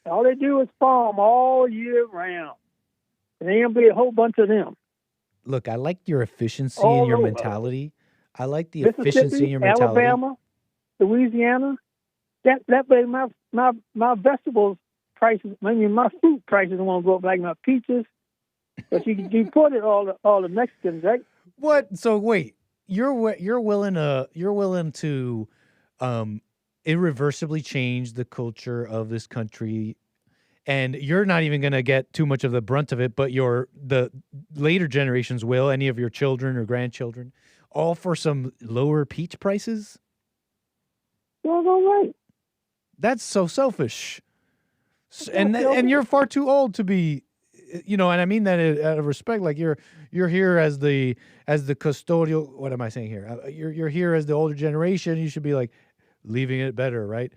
All they do is farm all year round. And there'll be a whole bunch of them. Look, I like your efficiency and your mentality. I like the efficiency in your mentality. Alabama, Louisiana. That way my vegetables prices, my fruit prices won't go up like my peaches. But you deported all the Mexicans, right? What? So wait, you're willing to irreversibly change the culture of this country, and you're not even going to get too much of the brunt of it, but the later generations will, any of your children or grandchildren, all for some lower peach prices? Well, all right. That's so selfish. And you're far too old to be, and I mean that out of respect. Like you're here as the custodial. What am I saying here? You're here as the older generation. You should be like leaving it better, right?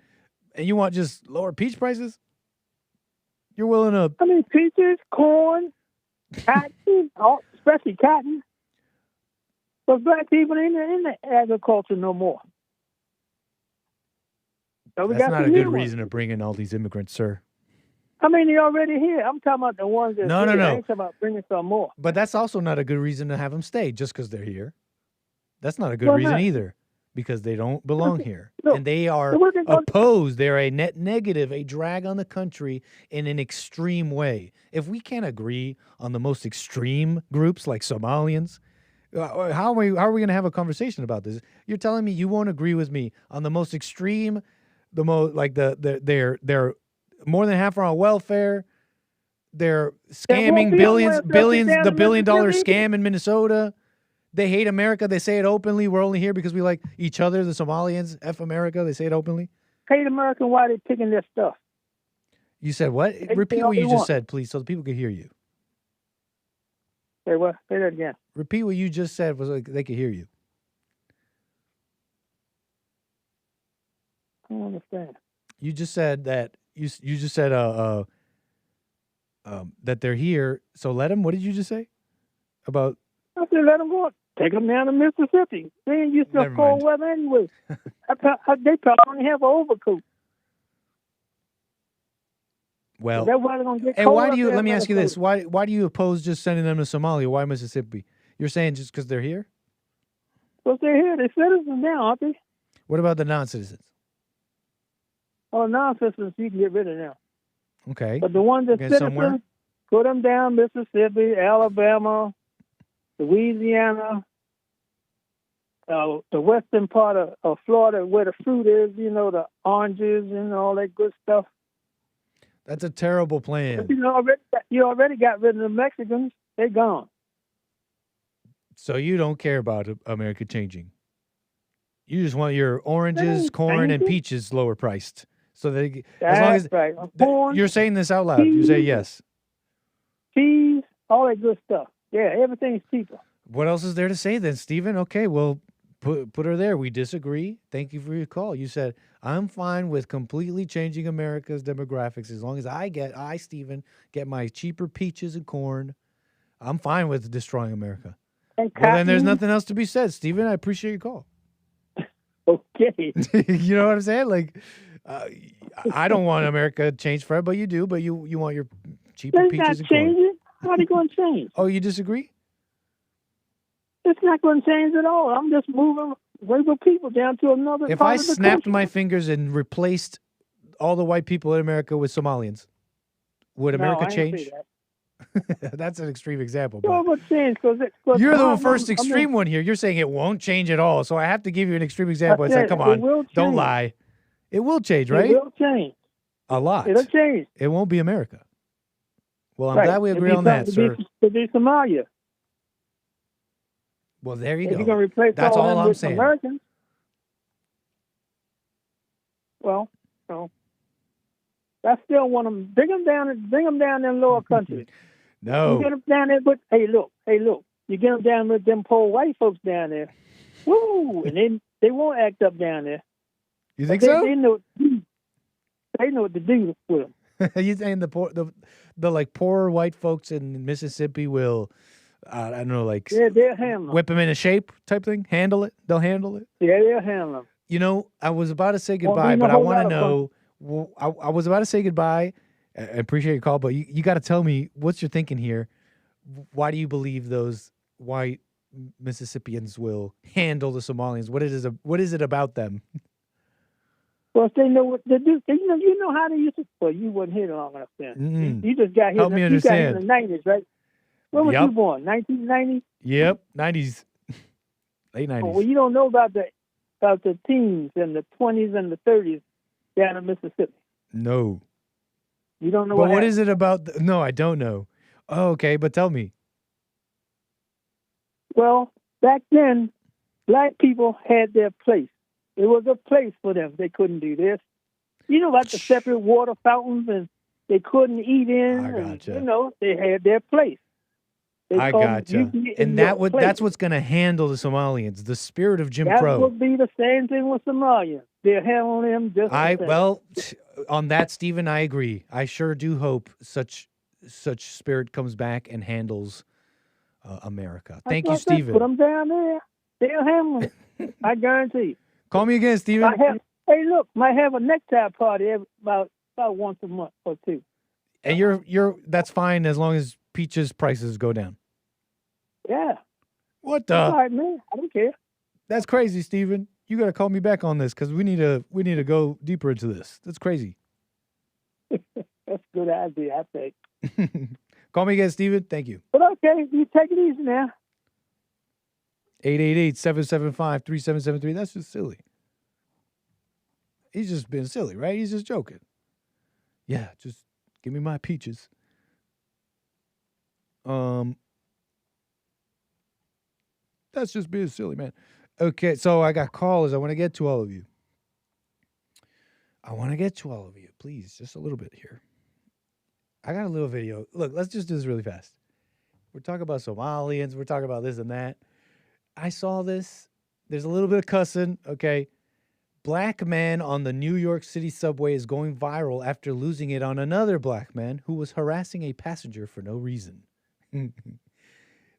And you want just lower peach prices? You're willing to? I mean, peaches, corn, cotton, especially cotton. But black people ain't in the agriculture no more. So that's not a good reason to bring in all these immigrants, sir. I mean, they're already here. I'm talking about the ones that No. I ain't talking about bringing some more. But that's also not a good reason to have them stay just because they're here. That's not a good reason either, because they don't belong here. And they are opposed. They're a net negative, a drag on the country in an extreme way. If we can't agree on the most extreme groups like Somalians, how are we going to have a conversation about this? You're telling me you won't agree with me on the most extreme, the most like they're more than half are on welfare. They're scamming billions, the $1 billion scam in Minnesota. They hate America. They say it openly. We're only here because we like each other, the Somalians. F America. They say it openly. Hate America. Why they picking their stuff? You said what? Repeat what you just said, please, so the people can hear you. Say what? Say that again. Repeat what you just said so they could hear you. I don't understand. You just said that you just said that they're here. So let them. What did you just say about? I said let them go. Take them down to Mississippi. They ain't used to Never cold mind. weather anyway. They probably only have an overcoat. Well, That's why they're gonna get and cold why up do you? there Let in me ask you this: Minnesota. why do you oppose just sending them to Somalia? Why Mississippi? You're saying just because they're here? Because they're here. They're citizens now, aren't they? What about the non-citizens? Oh, non-citizens you can get rid of now. Okay, But the ones that Okay, citizens, somewhere? put them down Mississippi, Alabama, Louisiana, the western part of Florida where the fruit is, the oranges and all that good stuff. That's a terrible plan. But you already got rid of the Mexicans. They're gone. So you don't care about America changing. You just want your oranges, corn, and peaches lower priced. So they, as long as right. Corn, you're saying this out loud, you say yes. cheese, all that good stuff. Yeah, everything's cheaper. What else is there to say then, Stephen? Okay, well, put her there. We disagree. Thank you for your call. You said, I'm fine with completely changing America's demographics as long as I, Stephen, get my cheaper peaches and corn. I'm fine with destroying America. And Well, then there's cotton. nothing else to be said, Stephen. I appreciate your call. Okay. You know what I'm saying? Like, I don't want America to change forever, but you do. But you want your cheaper That's peaches not and corn. changing. How are they going to change? Oh, you disagree? It's not going to change at all. I'm just moving regular people down to another If part I of the snapped country. my fingers and replaced all the white people in America with Somalians, would No, America I ain't change? say that. That's an extreme example. Well, But what change? Because you're the first extreme one here. You're saying it won't change at all. So I have to give you an extreme example. It's like, come on, don't lie. It will change, right? It will change. A lot. It'll change. It won't be America. Well, I'm Right. glad we It'll agree be on that, something sir. to be Somalia. Well, there you If go. you're going to replace That's all them I'm with saying. Americans, well, no. I still want them. Bring them down in lower countries. No. You get them down there, but hey, look. You get them down with them poor white folks down there. Woo! And they won't act up down there. You think But so? They know what to do with them. You saying the like poor white folks in Mississippi will, I don't know, like Yeah, they'll handle them. whip them into shape type thing? Handle it? They'll handle it? Yeah, they'll handle them. You know, I was about to say Won't goodbye, need a but I whole want to lot of know. Well, I was about to say goodbye. I appreciate your call, but you got to tell me what's your thinking here. Why do you believe those white Mississippians will handle the Somalians? What is it about them? Well, if they know what to do, you know how they used to. Well, you wasn't here long enough then. You just got here. Help me You got here in understand. the 90s, right? When was Yep. you born? 1990. Yep, 90s, late 90s. Oh, well, you don't know about the teens and the 20s and the 30s down in Mississippi. No. You don't know But what happened. is it about? No, I don't know. Oh, okay, but tell me. Well, back then, black people had their place. It was a place for them. They couldn't do this. You know about the separate water fountains and they couldn't eat in. And, they had their place. They I called gotcha. you can get in And your place. that's what's going to handle the Somalians, the spirit of Jim That Crow. would be the same thing with Somalia. They're handling them just the same. Well, on that, Stephen, I agree. I sure do hope such spirit comes back and handles America. Thank you, That's what I said. Stephen. Put them down there. They'll handle them. I guarantee. Call me again, Stephen. Hey, look, might have a necktie party about once a month or two. And you're that's fine as long as peaches prices go down. Yeah. What All the? right, man. I don't care. That's crazy, Stephen. You got to call me back on this because we need to go deeper into this. That's crazy. That's a good idea, I think. Call me again, Stephen. Thank you. But okay, you take it easy now. 888-775-3773. That's just silly. He's just being silly, right? He's just joking. Yeah, just give me my peaches. That's just being silly, man. Okay, so I got callers. I want to get to all of you. Please, just a little bit here. I got a little video. Look, let's just do this really fast. We're talking about Somalians. We're talking about this and that. I saw this. There's a little bit of cussing. Okay. Black man on the New York City subway is going viral after losing it on another black man who was harassing a passenger for no reason.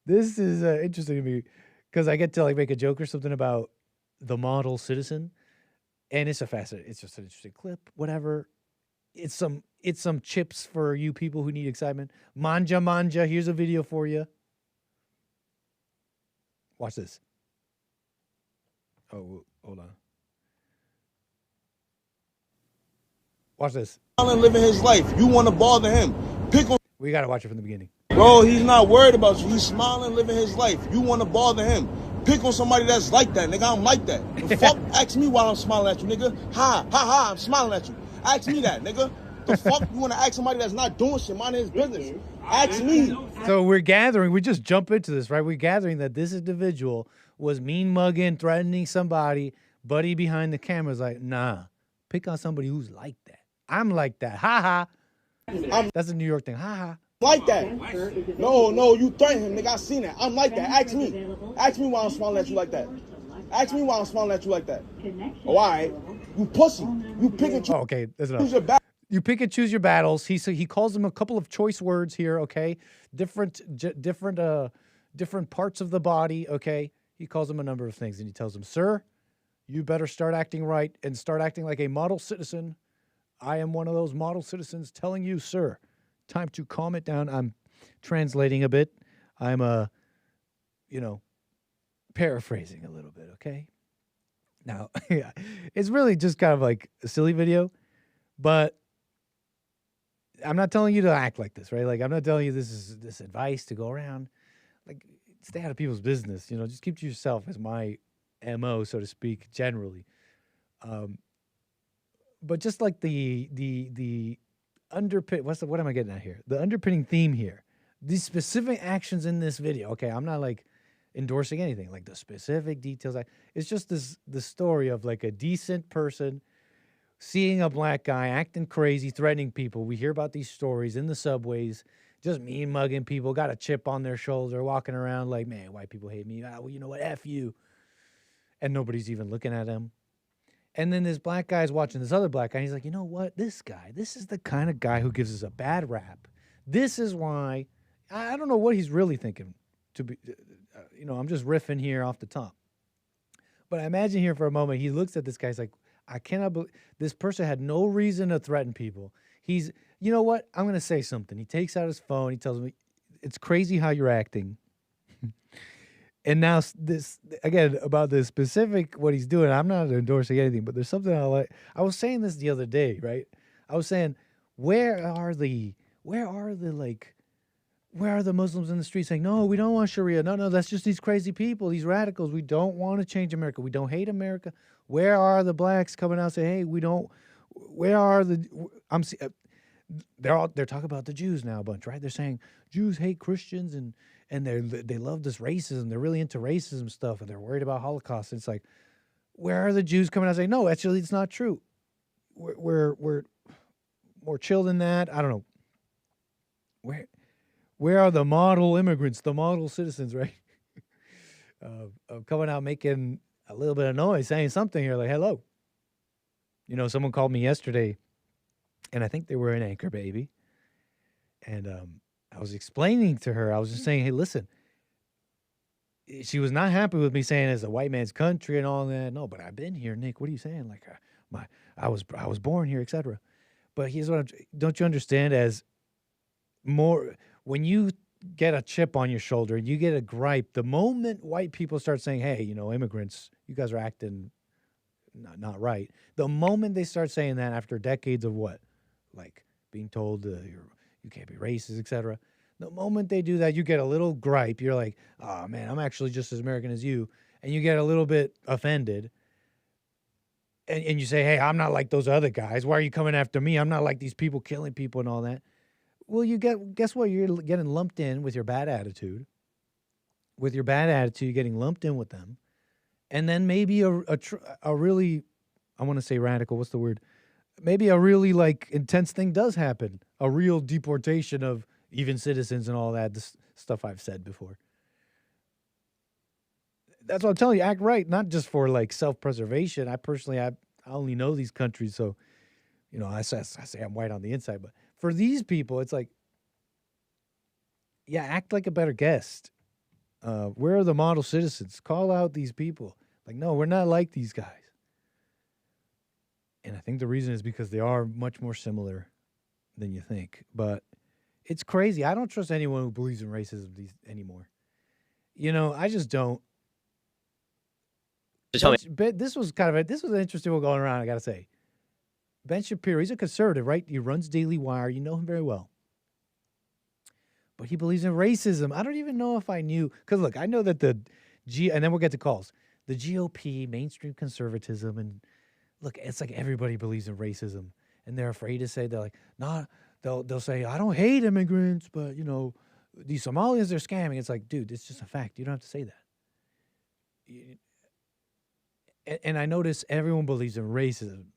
This is interesting to me because I get to like make a joke or something about the model citizen, and it's just an interesting clip. Whatever. It's some chips for you people who need excitement. Manja. Here's a video for you. Watch this. Oh, hold on. Watch this. Living his life. You want to bother him. Pick on. We got to watch it from the beginning. Bro, he's not worried about you. He's smiling, living his life. You want to bother him. Pick on somebody that's like that, nigga. I'm like that. The fuck? Ask me while I'm smiling at you, nigga. Ha, I'm smiling at you. Ask me that, nigga. The fuck? You want to ask somebody that's not doing shit, minding his business. Ask me. So we just jump into this, right? We're gathering that this individual was mean mugging, threatening somebody. Buddy behind the camera is like, nah, pick on somebody who's like that. I'm like that. Ha. That's a New York thing. Ha. Like that. No, you threaten him, nigga. I seen that. I'm like that. Ask me. Ask me why I'm smiling at you like that. Ask me why I'm smiling at you like that. Oh, all right. You pussy. You pick and choose. Oh, okay, that's enough. You pick and choose your battles. He calls them a couple of choice words here. Okay, different parts of the body. Okay, he calls them a number of things, and he tells them, "Sir, you better start acting right and start acting like a model citizen. I am one of those model citizens telling you, sir, time to calm it down." I'm translating a bit. I'm paraphrasing a little bit. Okay. Now, it's really just kind of like a silly video, but I'm not telling you to act like this, right? Like, I'm not telling you this advice to go around. Like, stay out of people's business. Just keep to yourself, is my MO, so to speak, generally. But just like the underpin, what am I getting at here? The underpinning theme here, these specific actions in this video. Okay, I'm not like endorsing anything, like the specific details. It's just the story of like a decent person seeing a black guy acting crazy, threatening people. We hear about these stories in the subways, just mean mugging people, got a chip on their shoulder, walking around like, man, white people hate me. Well, you know what? F you. And nobody's even looking at him. And then this black guy's watching this other black guy. And he's like, you know what? This is the kind of guy who gives us a bad rap. This is why, I don't know what he's really thinking. I'm just riffing here off the top. But I imagine here for a moment, he looks at this guy. He's like, I cannot believe this person had no reason to threaten people. You know what? I'm going to say something. He takes out his phone. He tells me, it's crazy how you're acting. And now this, again, about the specific, what he's doing, I'm not endorsing anything, but there's something I like. I was saying this the other day, right? I was saying, where are the Muslims in the street saying, no, we don't want Sharia. No, that's just these crazy people, these radicals. We don't want to change America. We don't hate America. Where are the blacks coming out and saying, hey, we don't, where are the, they're talking about the Jews now a bunch, right? They're saying Jews hate Christians and they love this racism. They're really into racism stuff, and they're worried about Holocaust. It's like, where are the Jews coming out and saying, no, actually, it's not true. We're more chill than that. I don't know. Where are the model immigrants, the model citizens, right? Of coming out making a little bit of noise, saying something here like, hello. Someone called me yesterday, and I think they were an Anchor Baby. And I was explaining to her, I was just saying, hey, listen, she was not happy with me saying it's a white man's country and all that. No, but I've been here, Nick. What are you saying? Like, I was born here, etc. But here's what don't you understand? As more, when you get a chip on your shoulder and you get a gripe, the moment white people start saying, hey, immigrants, you guys are acting not right. The moment they start saying that after decades of what? Like being told you can't be racist, etc. The moment they do that, you get a little gripe. You're like, oh, man, I'm actually just as American as you. And you get a little bit offended. And you say, hey, I'm not like those other guys. Why are you coming after me? I'm not like these people killing people and all that. Well, guess what? You're getting lumped in with your bad attitude. With your bad attitude, you're getting lumped in with them. And then maybe a really, I want to say radical, what's the word? Maybe a really intense thing does happen. A real deportation of even citizens and all that. stuff I've said before. That's what I'm telling you. Act right, not just for like self-preservation. I only know these countries, so I say I'm white on the inside, but for these people, it's like, yeah, act like a better guest. Where are the model citizens? Call out these people. Like, no, we're not like these guys. And I think the reason is because they are much more similar than you think. But it's crazy. I don't trust anyone who believes in racism anymore. I just don't. This was an interesting one going around, I got to say. Ben Shapiro, he's a conservative, right? He runs Daily Wire. You know him very well. But he believes in racism. I don't even know if I knew. Because, look, I know that and then we'll get to calls. The GOP, mainstream conservatism, and look, it's like everybody believes in racism. And they're afraid to say, they're like, nah, they'll say, I don't hate immigrants, but, these Somalians, they're scamming. It's like, dude, it's just a fact. You don't have to say that. And I notice everyone believes in racism.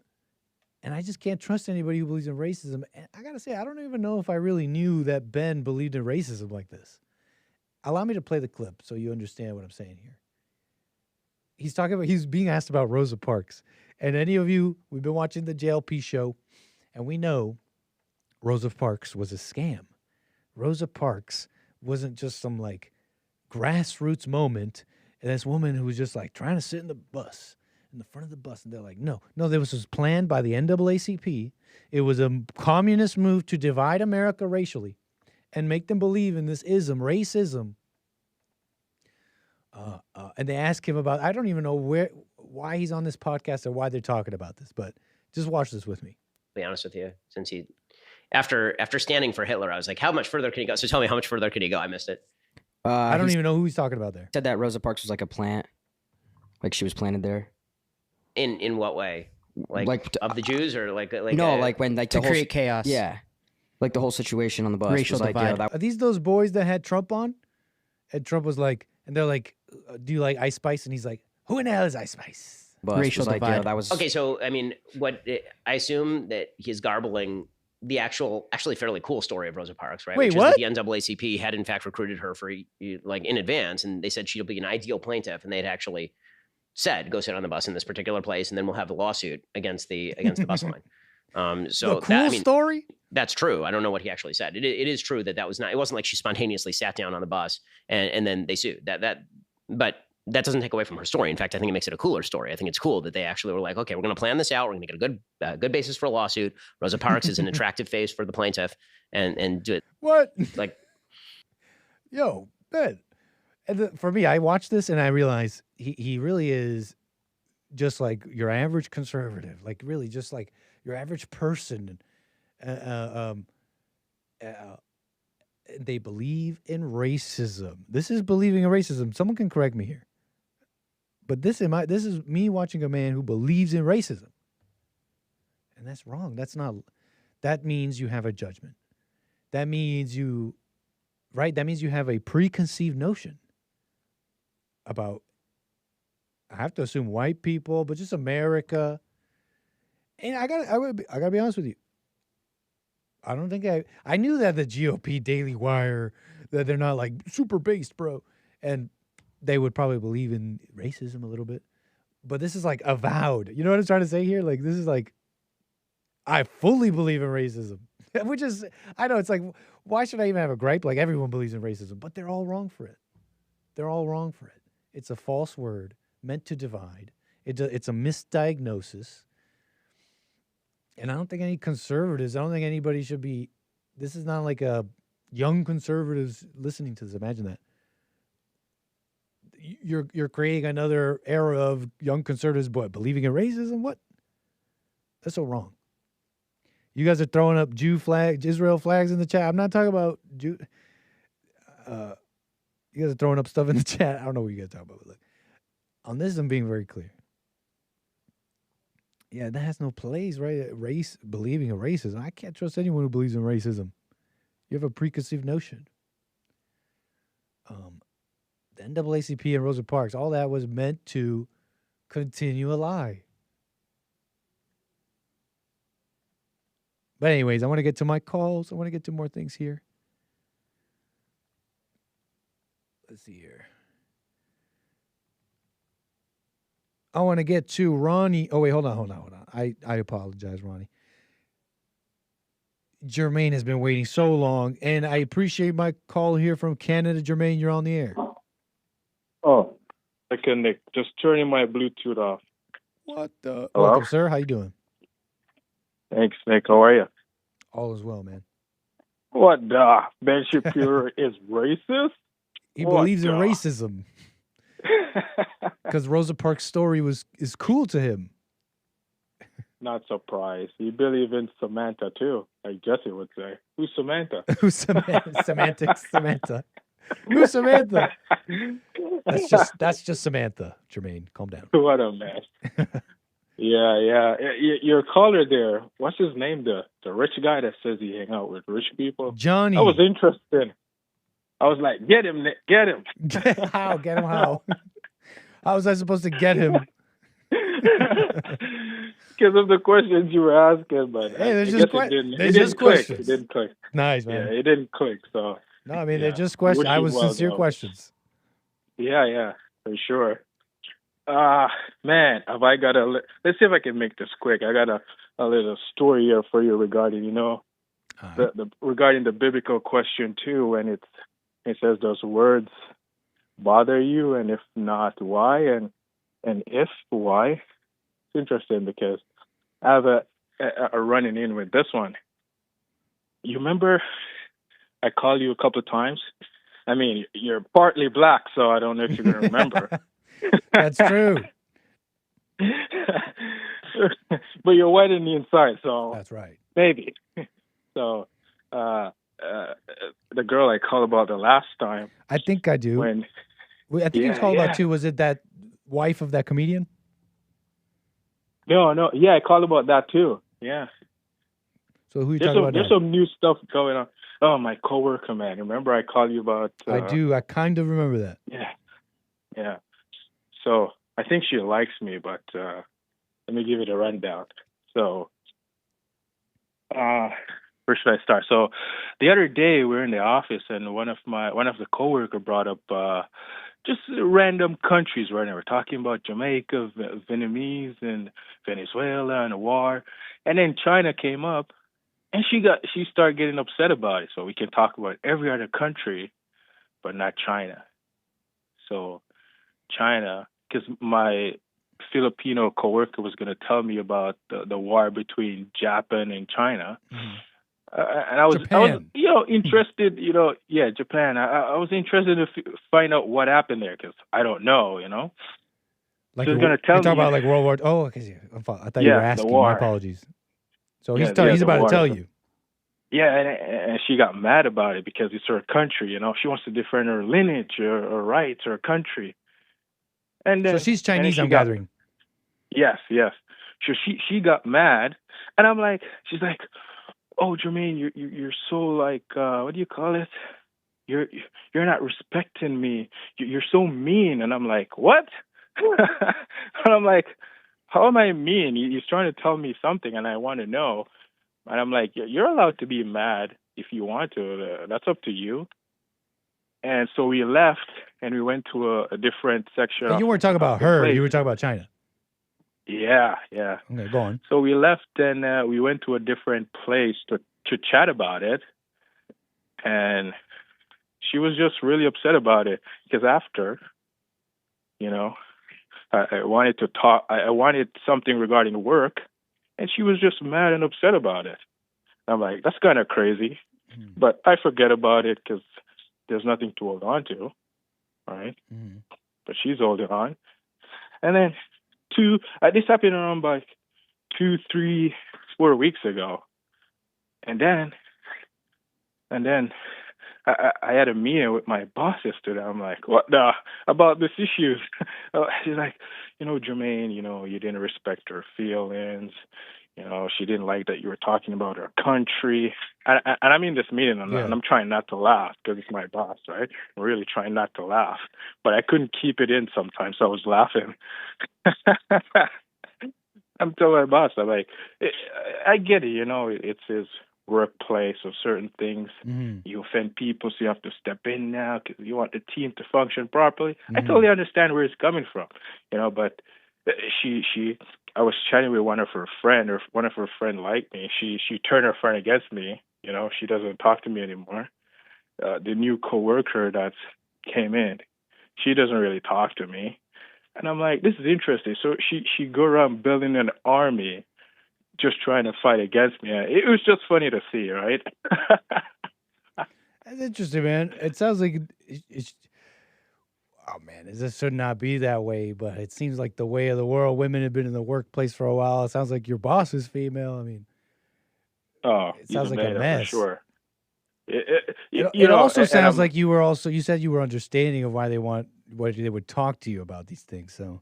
And I just can't trust anybody who believes in racism. And I got to say, I don't even know if I really knew that Ben believed in racism like this. Allow me to play the clip so you understand what I'm saying here. He's being asked about Rosa Parks. And any of you, we've been watching the JLP show, and we know Rosa Parks was a scam. Rosa Parks wasn't just some like grassroots moment. And this woman who was just like trying to sit in the front of the bus. And they're like, no, this was planned by the NAACP. It was a communist move to divide America racially and make them believe in this racism. And they ask him about, I don't even know why he's on this podcast or why they're talking about this, but just watch this with me. To be honest with you, since after standing for Hitler, I was like, how much further can he go? So tell me, how much further can he go? I missed it. I don't even know who he's talking about there. Said that Rosa Parks was like a plant, like she was planted there. In what way? Like of the Jews or like no, like when like to create chaos. Yeah, like the whole situation on the bus. Racial was divide. Are these those boys that had Trump on? And Trump was like, and they're like, do you like Ice Spice? And he's like, who in the hell is Ice Spice? Racial divide. That was okay. So I mean, I assume that he's garbling the actually fairly cool story of Rosa Parks, right? Wait, Which what? Is that the NAACP had in fact recruited her for like in advance, and they said she'll be an ideal plaintiff, and they'd actually said, go sit on the bus in this particular place, and then we'll have the lawsuit against the bus line. So the cool story? That's true. I don't know what he actually said. It is true that was not. It wasn't like she spontaneously sat down on the bus and then they sued. But that doesn't take away from her story. In fact, I think it makes it a cooler story. I think it's cool that they actually were like, okay, we're going to plan this out. We're going to get a good basis for a lawsuit. Rosa Parks is an attractive face for the plaintiff, and do it. What? Like, yo, Ben. And for me, I watched this and I realized he really is just like your average conservative, like really just like your average person. They believe in racism. This is believing in racism. Someone can correct me here. But this is me watching a man who believes in racism. And that's wrong. That means you have a judgment. That means you have a preconceived notion about, I have to assume white people, but just America. And I gotta be honest with you. I don't think I knew that the GOP Daily Wire, that they're not like super based, bro. And they would probably believe in racism a little bit. But this is like avowed. You know what I'm trying to say here? Like, this is like, I fully believe in racism. Which is, I know, it's like, why should I even have a gripe? Like, everyone believes in racism, but they're all wrong for it. They're all wrong for it. It's a false word meant to divide. It's a misdiagnosis. And I don't think any conservatives, I don't think anybody should be, this is not like a young conservatives listening to this. Imagine that. You're creating another era of young conservatives, but believing in racism? What? That's so wrong. You guys are throwing up Israel flags in the chat. I'm not talking about Jew. You guys are throwing up stuff in the chat. I don't know what you guys are talking about. But look, on this, I'm being very clear. Yeah, that has no place, right? Believing in racism. I can't trust anyone who believes in racism. You have a preconceived notion. The NAACP and Rosa Parks, all that was meant to continue a lie. But anyways, I want to get to my calls. I want to get to more things here. Let's see here. I want to get to Ronnie. Oh, wait, hold on. I apologize, Ronnie. Jermaine has been waiting so long, and I appreciate my call here from Canada. Jermaine, you're on the air. Oh, okay, Nick. Just turning my Bluetooth off. What the? Hello? Welcome, sir. How you doing? Thanks, Nick. How are you? All is well, man. What the? Ben Shapiro is racist? He What believes in the? racism because Rosa Parks' story is cool to him. Not surprised. He believes in Samantha, too. I guess he would say. Who's Samantha? Who's Samantha? Semantics, Samantha. Who's Samantha? That's just Samantha. Jermaine, calm down. What a mess. Yeah. Your caller there, what's his name? The rich guy that says he hang out with rich people? Johnny. That was interesting. I was like, get him, Nick. Get him. How? Get him how? How was I supposed to get him? Because of the questions you were asking, but hey, there's I just guess it there's didn't just click. questions. It didn't click. Nice, man. Yeah, it didn't click. So no, I mean they're just questions. I was sincere questions. Yeah, for sure. Man, have I got let's see if I can make this quick. I got a little story here for you regarding, regarding the biblical question too, and it says, does words bother you, and if not, why, and if why? It's interesting because I have a running in with this one. You remember I called you a couple of times? I mean, you're partly black, so I don't know if you're going to remember. That's true. But you're white in the inside, so that's right. Maybe. So the girl I called about the last time. I think I do. I think you called about too. Was it that wife of that comedian? No. Yeah, I called about that too. Yeah. So who you talking about? There's some new stuff going on. Oh, my coworker, man. Remember I called you about? I do. I kind of remember that. Yeah. So I think she likes me, but let me give it a rundown. So where should I start? So the other day we were in the office, and one of the coworker brought up just random countries right now. We're talking about Jamaica, Vietnamese, and Venezuela, and the war, and then China came up, and she started getting upset about it. So we can talk about every other country, but not China. So China, because my Filipino coworker was going to tell me about the war between Japan and China. Mm-hmm. And I was interested, Japan. I was interested to find out what happened there because I don't know, Like so he's going to tell me. Talk about like World War. Oh, okay. I thought you were asking. My apologies. So he's about to tell you. Yeah, and she got mad about it because it's her country. She wants to defend her lineage, her rights, her country. And then, so she's Chinese, I'm gathering. Yes. So she got mad, and I'm like, she's like, oh, Jermaine, you're so like, what do you call it? You're not respecting me. You're so mean. And I'm like, what? And I'm like, how am I mean? He's trying to tell me something, and I want to know. And I'm like, you're allowed to be mad if you want to. That's up to you. And so we left, and we went to a different section. But you weren't talking about her. You were talking about China. Yeah. Okay, go on. So we left, and we went to a different place to chat about it. And she was just really upset about it because after, I wanted to talk. I wanted something regarding work, and she was just mad and upset about it. I'm like, that's kind of crazy. But I forget about it because there's nothing to hold on to, right? Mm-hmm. But she's holding on. And then this happened around like 2, 3, 4 weeks ago. And then I had a meeting with my boss yesterday. I'm like, what the, about this issue? She's like, Jermaine, you didn't respect her feelings. She didn't like that you were talking about her country. And I'm in this meeting, and I'm trying not to laugh because it's my boss, right? I'm really trying not to laugh. But I couldn't keep it in sometimes, so I was laughing. I'm telling my boss, I'm like, I get it, it's his workplace or certain things. Mm-hmm. You offend people, so you have to step in now because you want the team to function properly. I Mhm. totally understand where it's coming from, but I was chatting with one of her friend, or one of her friend liked me. She turned her friend against me. She doesn't talk to me anymore. The new coworker that came in, she doesn't really talk to me. And I'm like, this is interesting. So she go around building an army just trying to fight against me. It was just funny to see, right? That's interesting, man. It sounds like oh man, this should not be that way, but it seems like the way of the world. Women have been in the workplace for a while. It sounds like your boss is female. I mean, It sounds like a mess. for sure. It also sounds I'm- like you said you were understanding of why they would talk to you about these things. So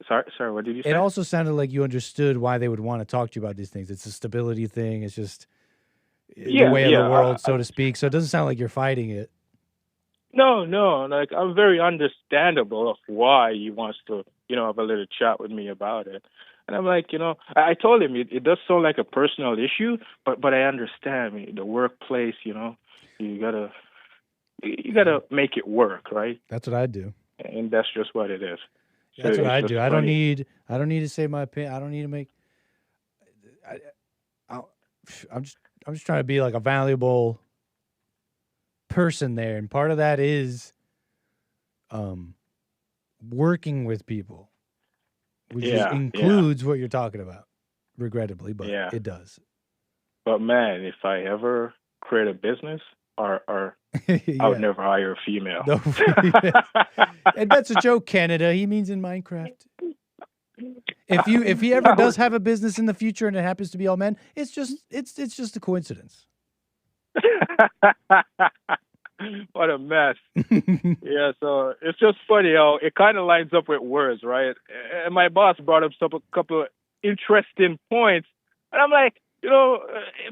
Sorry, what did you say? it also sounded like you understood why they would want to talk to you about these things. It's a stability thing. It's just the way of the world, so to speak. So it doesn't sound like you're fighting it. No, like I'm very understandable of why he wants to, have a little chat with me about it. And I'm like, I told him it does sound like a personal issue, but I understand. The workplace, you gotta make it work, right? That's what I do. And that's just what it is. So That's what it's I just do. I don't funny. need to say my opinion. I don't need to make. I'm just trying to be like a valuable person there, and part of that is, working with people, which includes what you're talking about. Regrettably, but it does. But man, if I ever create a business, or I would never hire a female. No, and that's a joke, Canada. He means in Minecraft. If he ever does have a business in the future and it happens to be all men, it's just a coincidence. What a mess. Yeah, so it's just funny how it kind of lines up with words, right? And my boss brought up a couple of interesting points, and I'm like,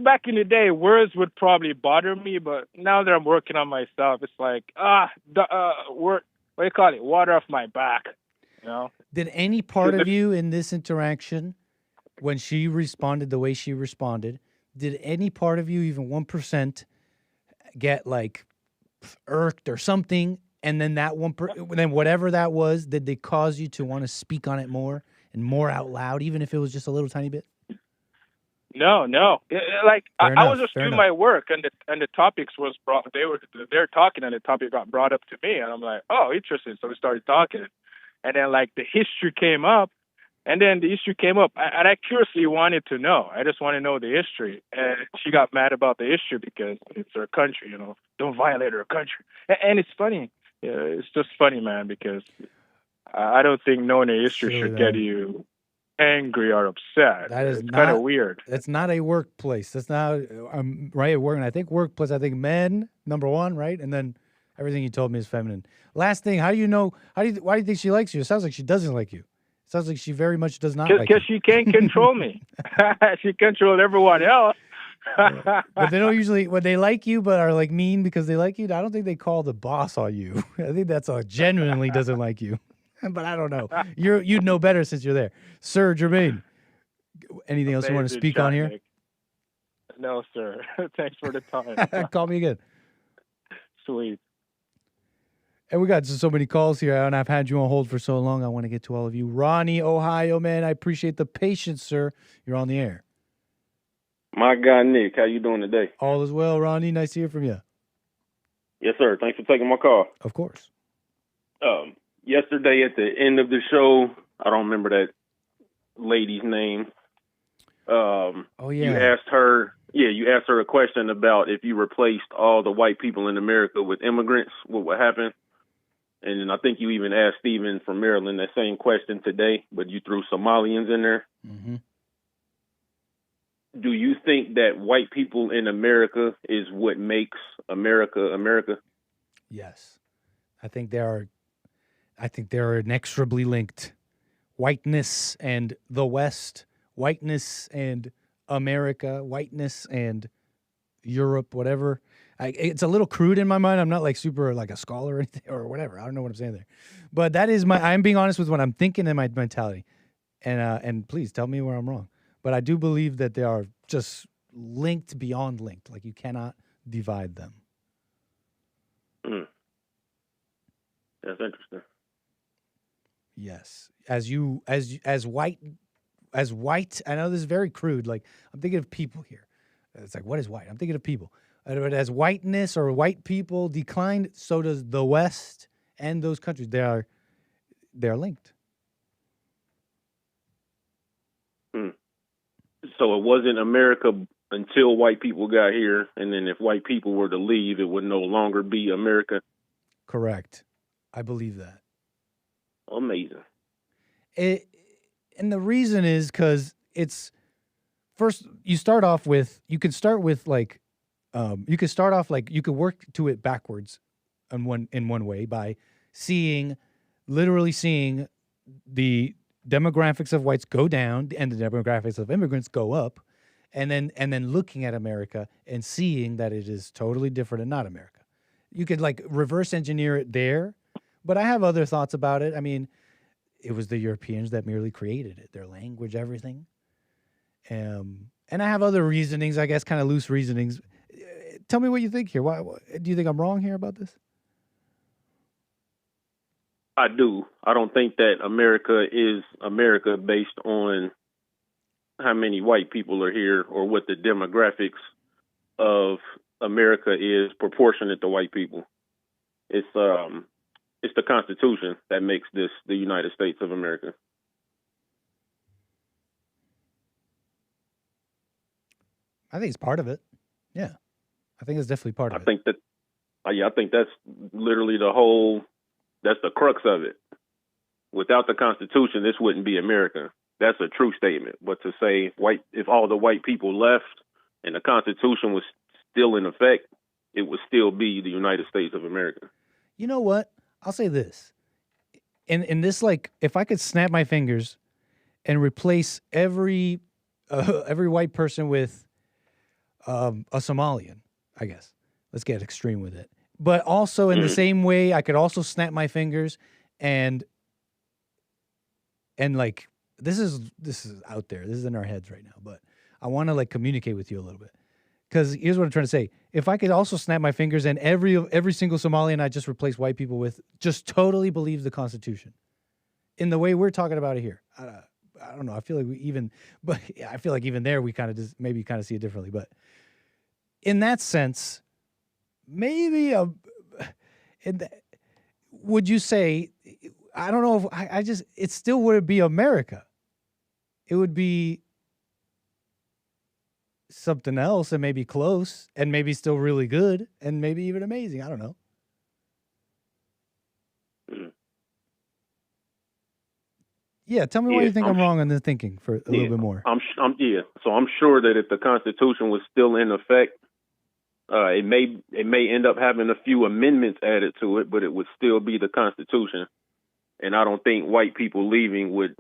back in the day, words would probably bother me, but now that I'm working on myself, it's like, what do you call it? Water off my back, Did any part of you in this interaction, when she responded the way she responded, did any part of you, even 1%, get like irked or something? And then then whatever that was, did they cause you to want to speak on it more and more out loud, even if it was just a little tiny bit? No. Like I was just doing my work, and the topics was brought. They're talking, and the topic got brought up to me, and I'm like, oh, interesting. So we started talking, and then like the history came up, and then the issue came up, and I curiously wanted to know. I just want to know the history, and she got mad about the history because it's her country. Don't violate her country, and it's funny. Yeah, it's just funny, man, because I don't think knowing the history should get you angry or upset. That is kind of weird. That's not a workplace. That's not right at work. And I think workplace, I think men, number one, right? And then everything you told me is feminine. Last thing, how do you know? Why do you think she likes you? It sounds like she doesn't like you. It sounds like she very much does not like you. Because she can't control me. She controls everyone else. But they don't usually, when they like you but are like mean because they like you, I don't think they call the boss on you. I think that's genuinely doesn't like you. But I don't know. You'd know better since you're there. Sir Jermaine, anything else you want to speak on here? Nick. No, sir. Thanks for the time. Call me again. Sweet. And we got so many calls here, and I've had you on hold for so long. I want to get to all of you. Ronnie, Ohio, man, I appreciate the patience, sir. You're on the air. My guy, Nick, how you doing today? All is well, Ronnie. Nice to hear from you. Yes, sir. Thanks for taking my call. Of course. Yesterday at the end of the show, I don't remember that lady's name. You asked her a question about if you replaced all the white people in America with immigrants, what would happen? And then I think you even asked Steven from Maryland that same question today, but you threw Somalians in there. Mm-hmm. Do you think that white people in America is what makes America America? Yes. I think they are inexorably linked. Whiteness and the West, whiteness and America, whiteness and Europe, whatever. It's a little crude in my mind. I'm not like super like a scholar or anything or whatever. I don't know what I'm saying there. But that is I'm being honest with what I'm thinking and my mentality. And please tell me where I'm wrong. But I do believe that they are just linked beyond linked. Like you cannot divide them. That's interesting. Yes. As white, I know this is very crude. Like I'm thinking of people here. It's like, what is white? I'm thinking of people. But as whiteness or white people declined, so does the West and those countries. They are linked. So it wasn't America until white people got here, and then if white people were to leave, it would no longer be America. Correct. I believe that. Amazing. And the reason is because it's first you could start off like you could work to it backwards in one way by literally seeing the demographics of whites go down and the demographics of immigrants go up, and then looking at America and seeing that it is totally different and not America. You could like reverse engineer it there, but I have other thoughts about it. I mean, it was the Europeans that merely created it, their language, everything. And I have other reasonings, I guess, kind of loose reasonings. Tell me what you think here. Why do you think I'm wrong here about this? I do. I don't think that America is America based on how many white people are here or what the demographics of America is proportionate to white people. It's the Constitution that makes this the United States of America. I think it's part of it. Yeah. I think it's definitely part of it. I think that's literally that's the crux of it. Without the Constitution, this wouldn't be America. That's a true statement. But to say if all the white people left and the Constitution was still in effect, it would still be the United States of America. You know what? I'll say this. In this, like, if I could snap my fingers and replace every white person with a Somalian, I guess. Let's get extreme with it. But also in the same way, I could also snap my fingers and like this is out there. This is in our heads right now. But I want to like communicate with you a little bit. Because here's what I'm trying to say. If I could also snap my fingers and every single Somalian I just replace white people with just totally believes the Constitution in the way we're talking about it here. I don't know. I feel like I feel like even there we kind of just maybe kind of see it differently. But in that sense, maybe would you say, I don't know if it still wouldn't be America. It would be something else and maybe close and maybe still really good and maybe even amazing. I don't know. Yeah, tell me why you think I'm wrong on the thinking for a little bit more. So I'm sure that if the Constitution was still in effect, it may end up having a few amendments added to it, but it would still be the Constitution. And I don't think white people leaving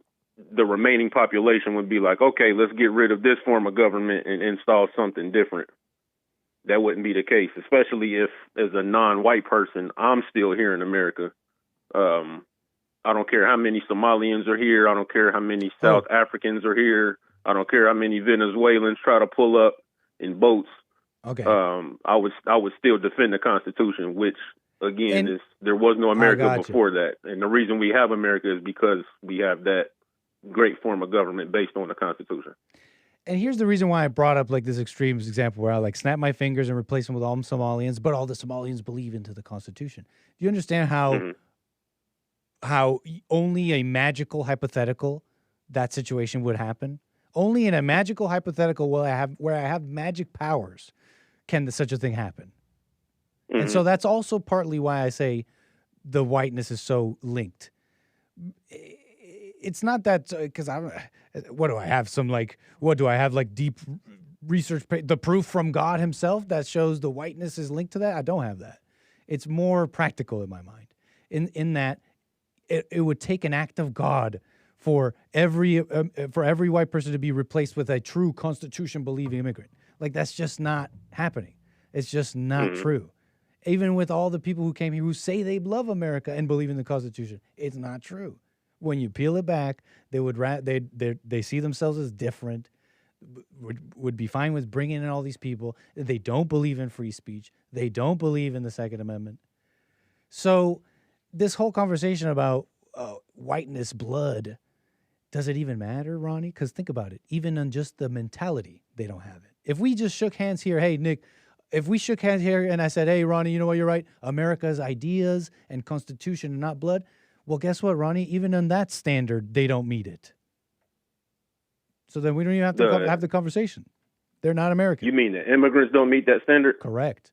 the remaining population would be like, okay, let's get rid of this form of government and install something different. That wouldn't be the case, especially if, as a non-white person, I'm still here in America. I don't care how many Somalians are here. I don't care how many South Africans are here. I don't care how many Venezuelans try to pull up in boats. Okay. I would still defend the Constitution, which again there was no America before that. And the reason we have America is because we have that great form of government based on the Constitution. And here's the reason why I brought up like this extreme example where I like snap my fingers and replace them with all Somalians, but all the Somalians believe into the Constitution. Do you understand how only a magical hypothetical that situation would happen? Only in a magical hypothetical where I have magic powers can such a thing happen. Mm-hmm. And so that's also partly why I say the whiteness is so linked. It's not that because what do I have like deep research, the proof from God himself that shows the whiteness is linked to that? I don't have that. It's more practical in my mind in that it would take an act of God for every white person to be replaced with a true Constitution believing immigrant. Like that's just not happening. It's just not true. Even with all the people who came here who say they love America and believe in the Constitution, it's not true. When you peel it back, they see themselves as different. would be fine with bringing in all these people. They don't believe in free speech. They don't believe in the Second Amendment. So this whole conversation about whiteness, blood, does it even matter, Ronnie? Because think about it. Even on just the mentality, they don't have it. If we just shook hands here, hey, Nick, if we shook hands here and I said, hey, Ronnie, you know what, you're right. America's ideas and Constitution and not blood. Well, guess what, Ronnie? Even on that standard, they don't meet it. So then we don't even have to have the conversation. They're not American. You mean the immigrants don't meet that standard? Correct.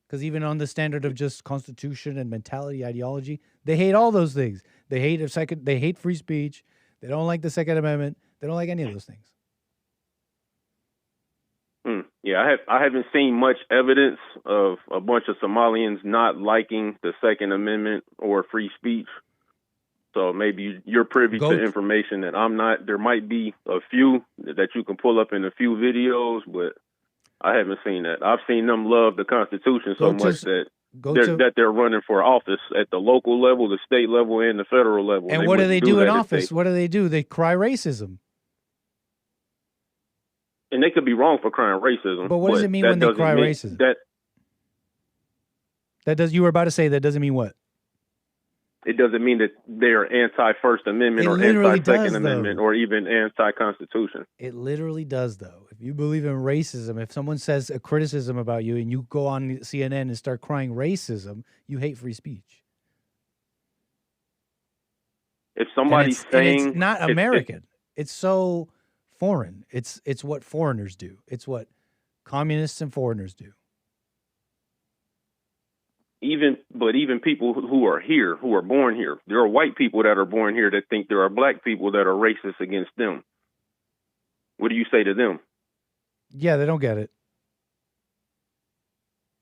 Because even on the standard of just Constitution and mentality, ideology, they hate all those things. They hate free speech. They don't like the Second Amendment. They don't like any of those things. Yeah, I haven't seen much evidence of a bunch of Somalians not liking the Second Amendment or free speech. So maybe you're privy to information that I'm not. There might be a few that you can pull up in a few videos, but I haven't seen that. I've seen them love the Constitution so much that they're running for office at the local level, the state level, and the federal level. And what do they do in office? What do they do? They cry racism. And they could be wrong for crying racism. But what does it mean when they cry racism? You were about to say that doesn't mean what? It doesn't mean that they're anti-First Amendment or anti-Second Amendment or even anti-Constitution. It literally does, though. If you believe in racism, if someone says a criticism about you and you go on CNN and start crying racism, you hate free speech. If somebody's saying... it's not American. It's so foreign. It's what foreigners do. It's what communists and foreigners do. Even people who are here, who are born here, there are white people that are born here that think there are black people that are racist against them. What do you say to them? Yeah, they don't get it.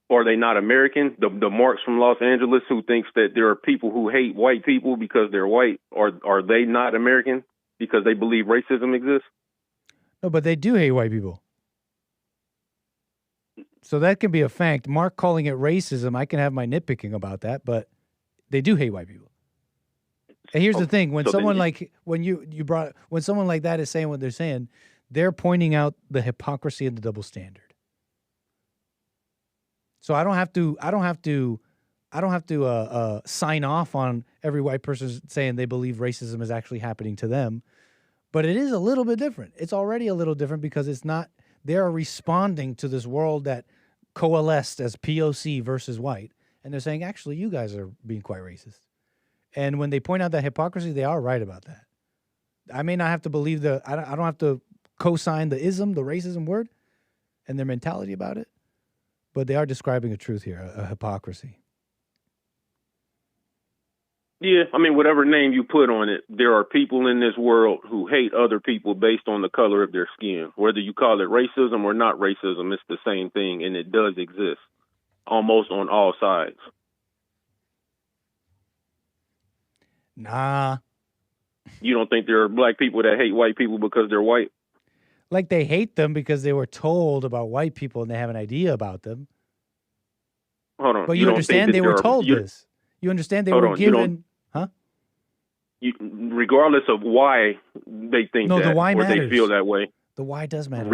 Are they not American? The Marks from Los Angeles who thinks that there are people who hate white people because they're white, are they not American because they believe racism exists? No, but they do hate white people. So that can be a fact. Mark calling it racism, I can have my nitpicking about that, but they do hate white people. And here's the thing: when someone when someone like that is saying what they're saying, they're pointing out the hypocrisy and the double standard. So I don't have to sign off on every white person saying they believe racism is actually happening to them, but it is a little bit different. It's already a little different because it's not. They are responding to this world that coalesced as POC versus white. And they're saying, actually, you guys are being quite racist. And when they point out that hypocrisy, they are right about that. I may not have to believe I don't have to co-sign the racism word and their mentality about it, but they are describing a truth here, a hypocrisy. Yeah, I mean, whatever name you put on it, there are people in this world who hate other people based on the color of their skin. Whether you call it racism or not racism, it's the same thing, and it does exist almost on all sides. Nah. You don't think there are black people that hate white people because they're white? Like they hate them because they were told about white people and they have an idea about them. Hold on. But you understand they were told this. You understand they were given... regardless of why they think that the why or matters. They feel that way. The why does matter.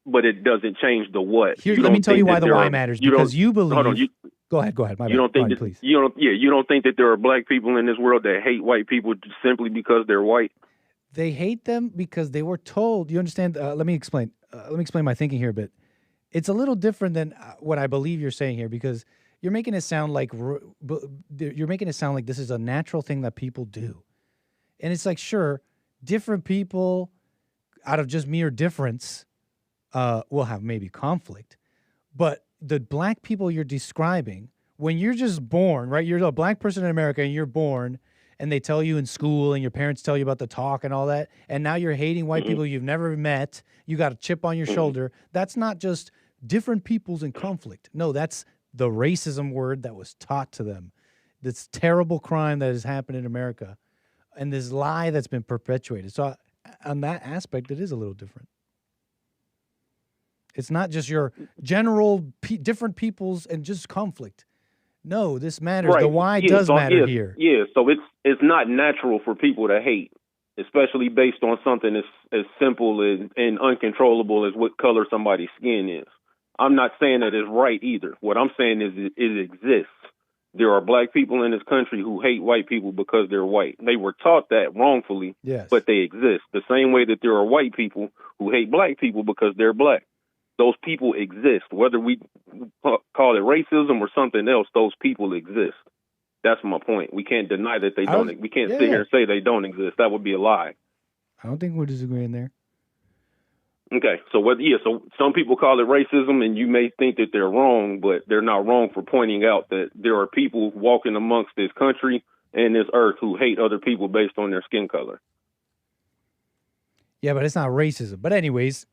But it doesn't change the what. Let me tell you why the why matters. Because you believe... Hold on. Go ahead. My you don't think Ronnie, that, please. You don't think that there are black people in this world that hate white people simply because they're white? They hate them because they were told. You understand? Let me explain. Let me explain my thinking here a bit. It's a little different than what I believe you're saying here because you're making it sound like this is a natural thing that people do. And it's like, sure, different people out of just mere difference will have maybe conflict. But the black people you're describing, when you're just born, right? You're a black person in America and you're born and they tell you in school and your parents tell you about the talk and all that. And now you're hating white people you've never met. You got a chip on your shoulder. That's not just different peoples in conflict. No, that's the racism word that was taught to them. This terrible crime that has happened in America. And this lie that's been perpetuated. So on that aspect, it is a little different. It's not just your general different peoples and just conflict. No, this matters. Right. The why does matter here. Yeah, so it's not natural for people to hate, especially based on something as simple and uncontrollable as what color somebody's skin is. I'm not saying that it's right either. What I'm saying is it exists. There are black people in this country who hate white people because they're white. They were taught that wrongfully, yes, but they exist. The same way that there are white people who hate black people because they're black. Those people exist. Whether we call it racism or something else, those people exist. That's my point. We can't deny that they don't. We can't sit here and say they don't exist. That would be a lie. I don't think we're disagreeing there. Okay, so so some people call it racism, and you may think that they're wrong, but they're not wrong for pointing out that there are people walking amongst this country and this earth who hate other people based on their skin color. Yeah, but it's not racism. But anyways,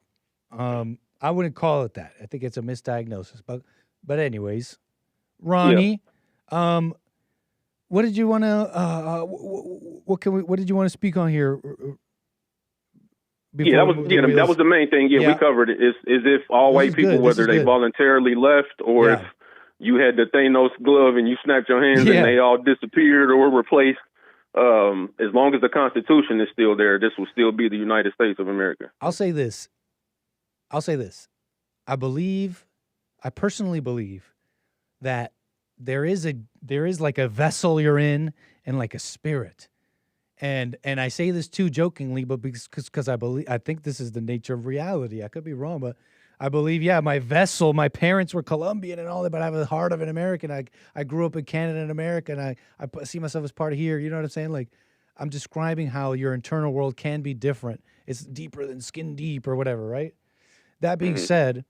I wouldn't call it that. I think it's a misdiagnosis. But anyways, Ronnie, what did you want to? What did you want to speak on here? That was the main thing. We covered it. Is if all white people, whether they voluntarily left or if you had the Thanos glove and you snapped your hands and they all disappeared or were replaced, as long as the Constitution is still there, this will still be the United States of America. I'll say this. I personally believe that there is like a vessel you're in and like a spirit. And I say this too jokingly, but because I think this is the nature of reality. I could be wrong, but I believe, my vessel, my parents were Colombian and all that, but I have the heart of an American. I grew up in Canada and America, and I see myself as part of here. You know what I'm saying? Like, I'm describing how your internal world can be different. It's deeper than skin deep or whatever, right? That being said,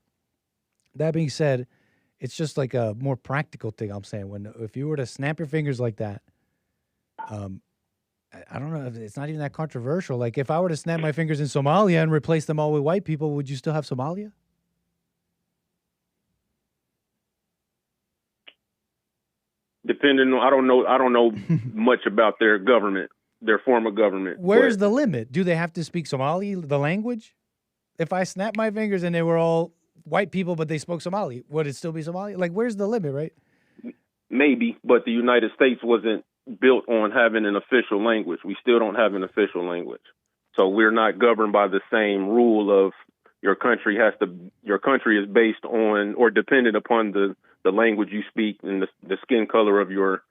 it's just like a more practical thing I'm saying. If you were to snap your fingers like that, I don't know. It's not even that controversial. Like, if I were to snap my fingers in Somalia and replace them all with white people, would you still have Somalia? Depending on, I don't know much about their government, their form of government. Where's the limit? Do they have to speak Somali, the language? If I snap my fingers and they were all white people, but they spoke Somali, would it still be Somali? Like, where's the limit, right? Maybe, but the United States wasn't built on having an official language. We still don't have an official language. So we're not governed by the same rule of your country is based on or dependent upon the language you speak and the skin color of your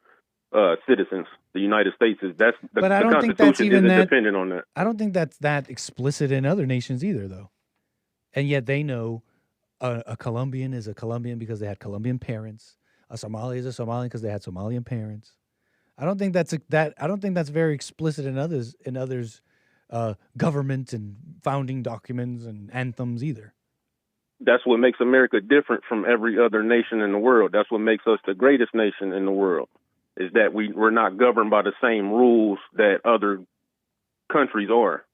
citizens. The United States the Constitution isn't dependent on that. I don't think that's that explicit in other nations either, though. And yet they know a Colombian is a Colombian because they had Colombian parents. A Somali is a Somalian because they had Somalian parents. I don't think that's very explicit in others' government and founding documents and anthems either. That's what makes America different from every other nation in the world. That's what makes us the greatest nation in the world, is that we're not governed by the same rules that other countries are.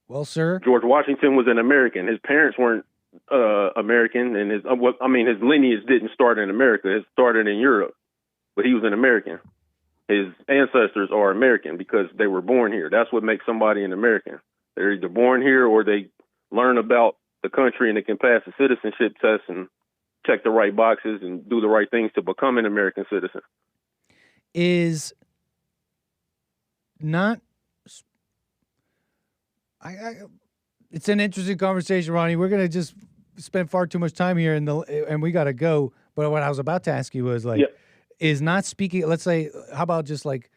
Well, sir, George Washington was an American. His parents weren't American, and his lineage didn't start in America. It started in Europe. But he was an American. His ancestors are American because they were born here. That's what makes somebody an American. They're either born here or they learn about the country and they can pass the citizenship test and check the right boxes and do the right things to become an American citizen. Is not... It's an interesting conversation, Ronnie. We're going to just spend far too much time here and we got to go. But what I was about to ask you was is not speaking, let's say, how about just like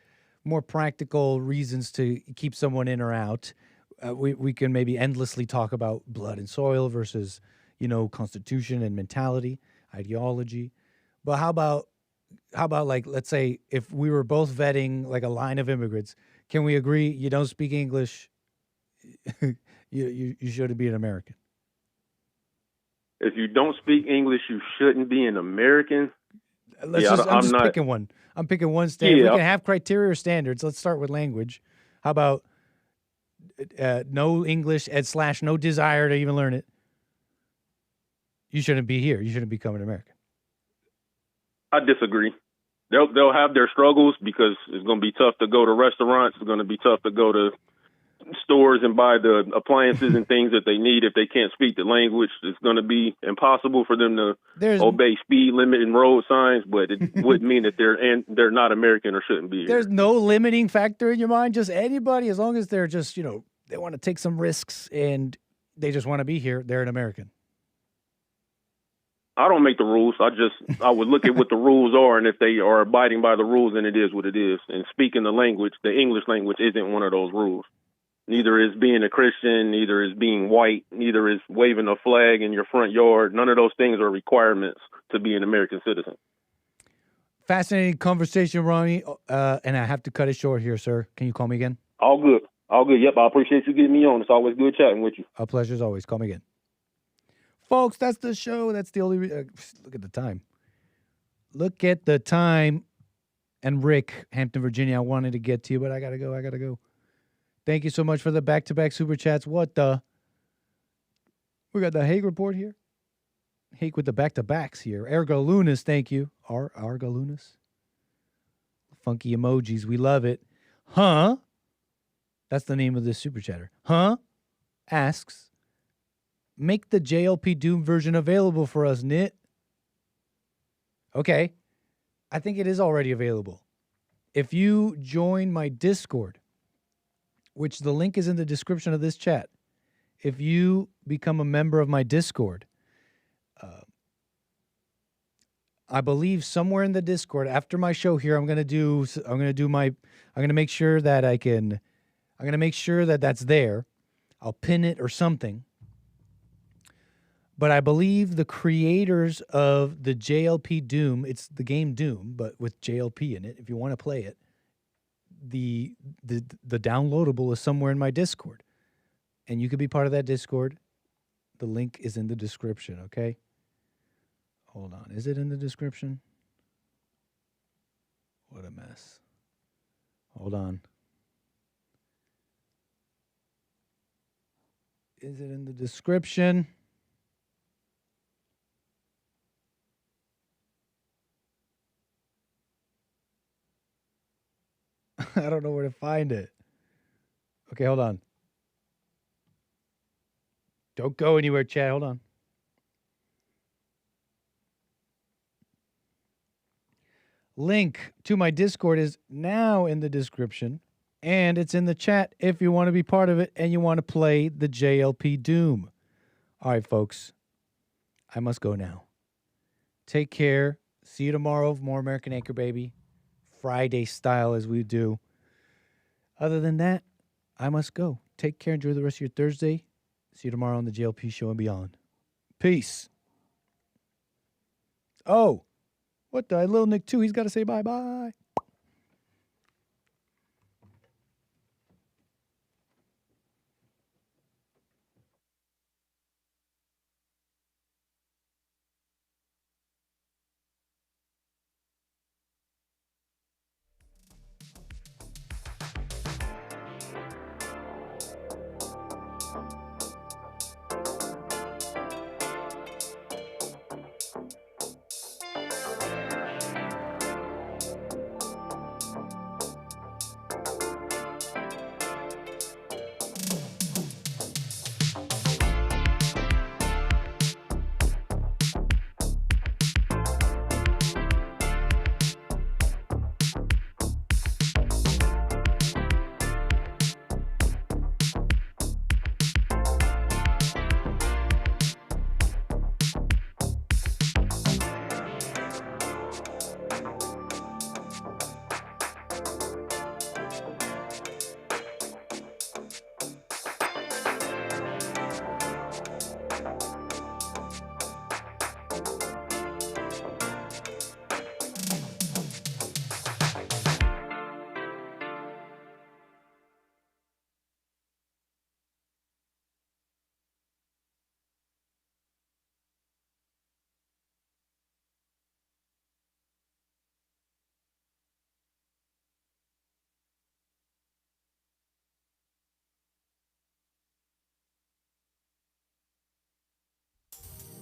more practical reasons to keep someone in or out? We can maybe endlessly talk about blood and soil versus, constitution and mentality, ideology. But how about like, let's say if we were both vetting like a line of immigrants, can we agree you don't speak English, you shouldn't be an American? If you don't speak English, you shouldn't be an American? I'm just picking one. I'm picking one standard. We can have criteria or standards. Let's start with language. How about no English / no desire to even learn it? You shouldn't be here. You shouldn't become an American. I disagree. They'll have their struggles because it's going to be tough to go to restaurants. It's going to be tough to go to stores and buy the appliances and things that they need if they can't speak the language. It's going to be impossible for them to obey speed limit and road signs, but it wouldn't mean that they're not American or shouldn't be here. There's no limiting factor in your mind, just anybody, as long as they're just, They want to take some risks, and they just want to be here. They're an American. I don't make the rules. I would look at what the rules are, and if they are abiding by the rules, then it is what it is. And speaking the language, the English language, isn't one of those rules. Neither is being a Christian, neither is being white, neither is waving a flag in your front yard. None of those things are requirements to be an American citizen. Fascinating conversation, Ronnie. And I have to cut it short here, sir. Can you call me again? All good. All good. Yep, I appreciate you getting me on. It's always good chatting with you. A pleasure as always. Call me again. Folks, that's the show. That's the only... look at the time. Look at the time. And Rick, Hampton, Virginia, I wanted to get to you, but I got to go. Thank you so much for the back-to-back super chats. What the? We got the Hague report here. Hague with the back-to-backs here. Ergo Lunas, thank you. Argo Lunas. Funky emojis. We love it. Huh? That's the name of this super chatter. Huh? Asks, make the JLP Doom version available for us, Nit. Okay. I think it is already available. If you join my Discord, which the link is in the description of this chat. If you become a member of my Discord, I believe somewhere in the Discord after my show here, I'm going to make sure that that's there. I'll pin it or something. But I believe the creators of the JLP Doom, it's the game Doom, but with JLP in it, if you want to play it, the downloadable is somewhere in my Discord. And you could be part of that Discord. The link is in the description, okay? Hold on. Is it in the description? What a mess. Hold on. Is it in the description? I don't know where to find it. Okay, hold on. Don't go anywhere, chat. Hold on. Link to my Discord is now in the description, and it's in the chat if you want to be part of it and you want to play the JLP Doom. All right, folks. I must go now. Take care. See you tomorrow for more American Anchor Baby. Friday style as we do. Other than that, I must go. Take care. Enjoy the rest of your Thursday. See you tomorrow on the JLP show and beyond. Peace. Oh, what the? Little Nick, too. He's got to say bye-bye.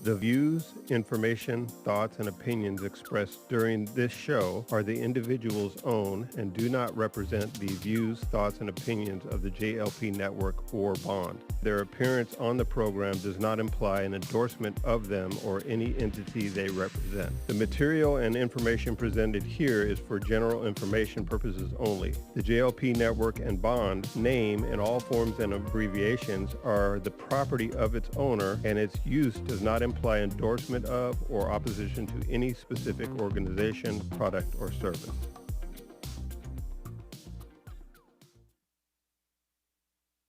The views, information, thoughts, and opinions expressed during this show are the individual's own and do not represent the views, thoughts, and opinions of the JLP Network or Bond. Their appearance on the program does not imply an endorsement of them or any entity they represent. The material and information presented here is for general information purposes only. The JLP Network and Bond name and all forms and abbreviations are the property of its owner, and its use does not imply endorsement of or opposition to any specific organization, product, or service.